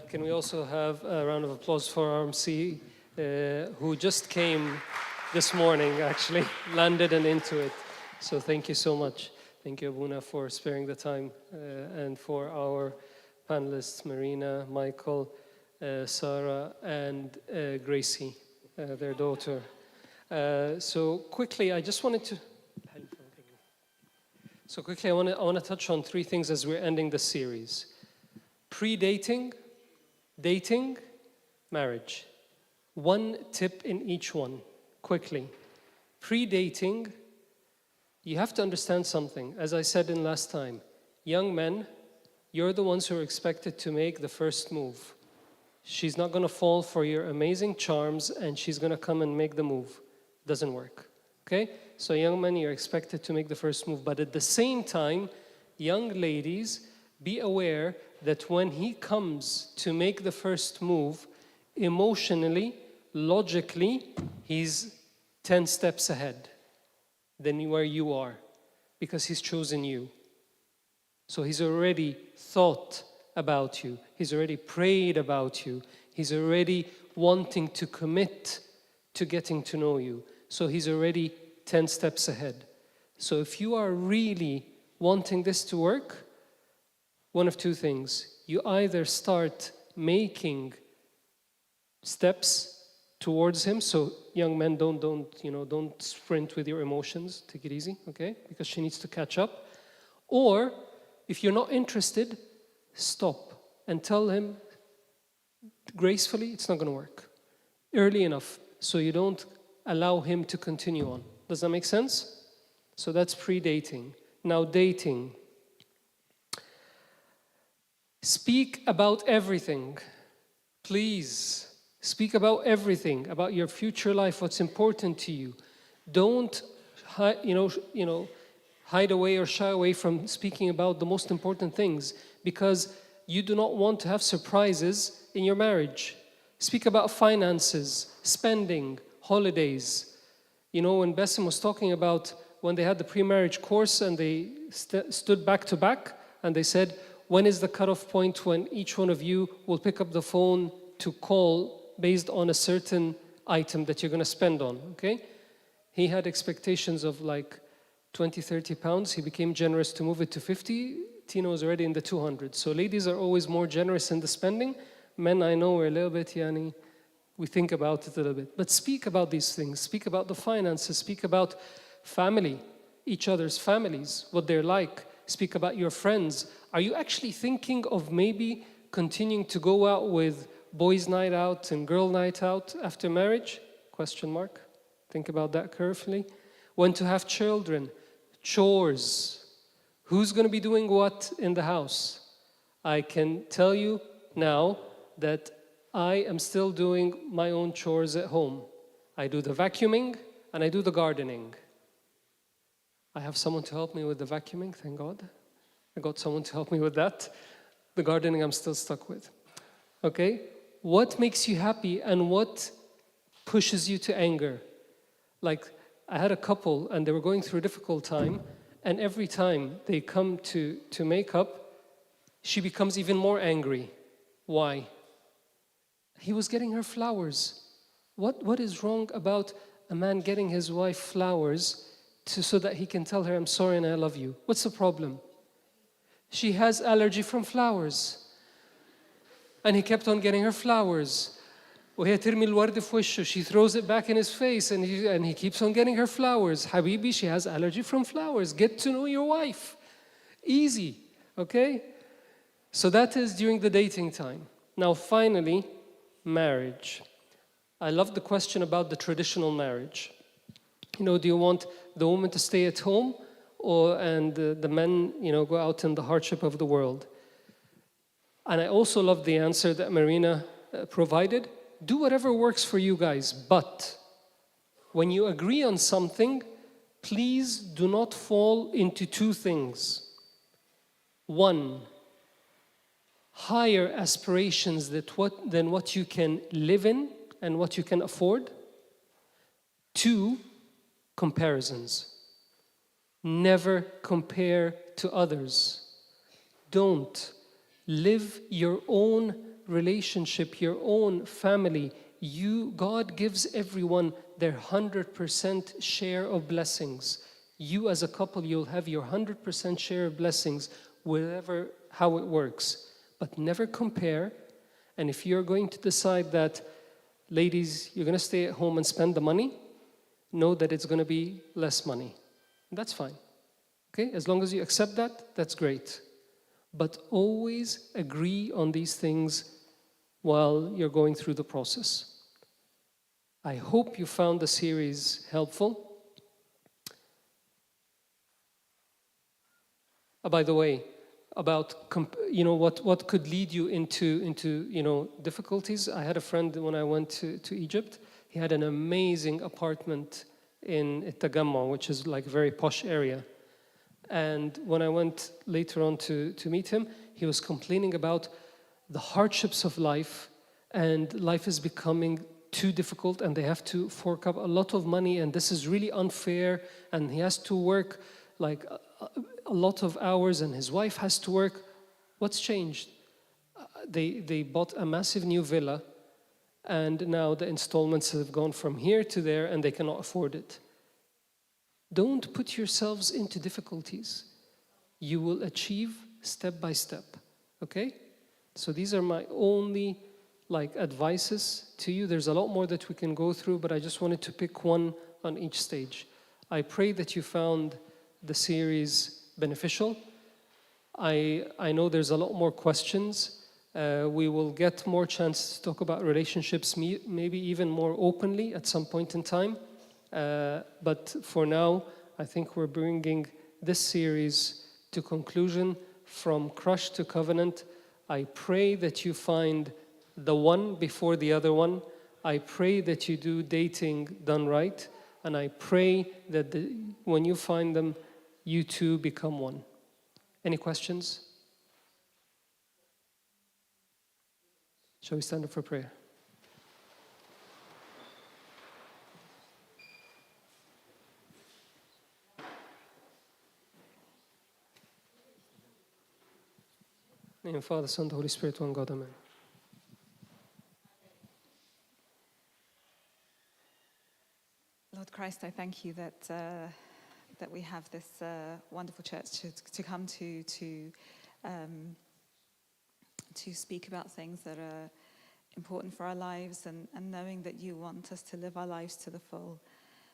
Can we also have a round of applause for our MC, who just came this morning, actually, landed and into it. So thank you so much. Thank you, Abuna, for sparing the time, and for our panelists, Marina, Michael, Sarah, and Gracie, their daughter. So quickly, I just wanted to... So quickly, I want to touch on 3 things as we're ending the series. Pre-dating, dating, marriage. 1 tip in each one, quickly. Pre-dating, You have to understand something. As I said in last time, young men, you're the ones who are expected to make the first move. She's not going to fall for your amazing charms and she's going to come and make the move. Doesn't work. Okay? So young men, you're expected to make the first move. But at the same time, young ladies, be aware that when he comes to make the first move, emotionally, logically, he's 10 steps ahead than where you are, because he's chosen you. So he's already thought about you. He's already prayed about you. He's already wanting to commit to getting to know you. So he's already 10 steps ahead. So if you are really wanting this to work, one of two things. You either start making steps towards him. So young men, don't sprint with your emotions. Take it easy, okay? Because she needs to catch up. Or if you're not interested, stop and tell him gracefully it's not going to work. Early enough so you don't allow him to continue on. Does that make sense? So that's pre-dating. Now dating. Speak about everything. Please. Speak about everything, about your future life, what's important to you. Don't hide away or shy away from speaking about the most important things, because you do not want to have surprises in your marriage. Speak about finances, spending, holidays. You know, when Bassem was talking about when they had the pre-marriage course and they stood back to back and they said, when is the cutoff point when each one of you will pick up the phone to call based on a certain item that you're going to spend on, okay? He had expectations of like 20, 30 pounds. He became generous to move it to 50. Tina was already in the 200. So ladies are always more generous in the spending. Men, I know, we're a little bit, we think about it a little bit. But speak about these things. Speak about the finances. Speak about family, each other's families, what they're like. Speak about your friends. Are you actually thinking of maybe continuing to go out with boys' night out and girl night out after marriage? Question mark. Think about that carefully. When to have children, chores. Who's going to be doing what in the house? I can tell you now that I am still doing my own chores at home. I do the vacuuming and I do the gardening. I have someone to help me with the vacuuming, thank God. I got someone to help me with that. The gardening I'm still stuck with. Okay? What makes you happy and what pushes you to anger? Like, I had a couple and they were going through a difficult time, and every time they come to make up, she becomes even more angry. Why? He was getting her flowers. What is wrong about a man getting his wife flowers so that he can tell her, I'm sorry and I love you? What's the problem? She has allergy from flowers. And he kept on getting her flowers. وهي ترمي الورد في وشه. She throws it back in his face and he keeps on getting her flowers. Habibi, she has allergy from flowers. Get to know your wife. Easy, okay? So that is during the dating time. Now finally, marriage. I love the question about the traditional marriage. You know, do you want the woman to stay at home and the men, go out in the hardship of the world? And I also love the answer that Marina provided. Do whatever works for you guys, but when you agree on something, please do not fall into two things. One, higher aspirations than what you can live in and what you can afford. Two, comparisons. Never compare to others. Don't. Live your own relationship, your own family. God gives everyone their 100% share of blessings. You as a couple, you'll have your 100% share of blessings, how it works. But never compare. And if you're going to decide that, ladies, you're going to stay at home and spend the money, know that it's going to be less money. And that's fine. Okay? As long as you accept that, that's great. But always agree on these things while you're going through the process. I hope you found the series helpful. By the way, about what could lead you into difficulties. I had a friend when I went to Egypt. He had an amazing apartment in Tagamma, which is like a very posh area. And when I went later on to meet him, he was complaining about the hardships of life, and life is becoming too difficult, and they have to fork up a lot of money, and this is really unfair, and he has to work like a lot of hours, and his wife has to work. What's changed? They bought a massive new villa, and now the installments have gone from here to there, and they cannot afford it. Don't put yourselves into difficulties. You will achieve step by step, okay? So these are my only advices to you. There's a lot more that we can go through, but I just wanted to pick one on each stage. I pray that you found the series beneficial. I know there's a lot more questions. We will get more chance to talk about relationships, maybe even more openly at some point in time. But for now, I think we're bringing this series to conclusion, from crush to covenant. I pray that you find the one before the other one. I pray that you do dating done right. And I pray that when you find them, you two become one. Any questions? Shall we stand up for prayer? In the name of Father, Son, and Holy Spirit, one God, amen. Lord Christ, I thank you that we have this wonderful church to come to speak about things that are important for our lives, and knowing that you want us to live our lives to the full.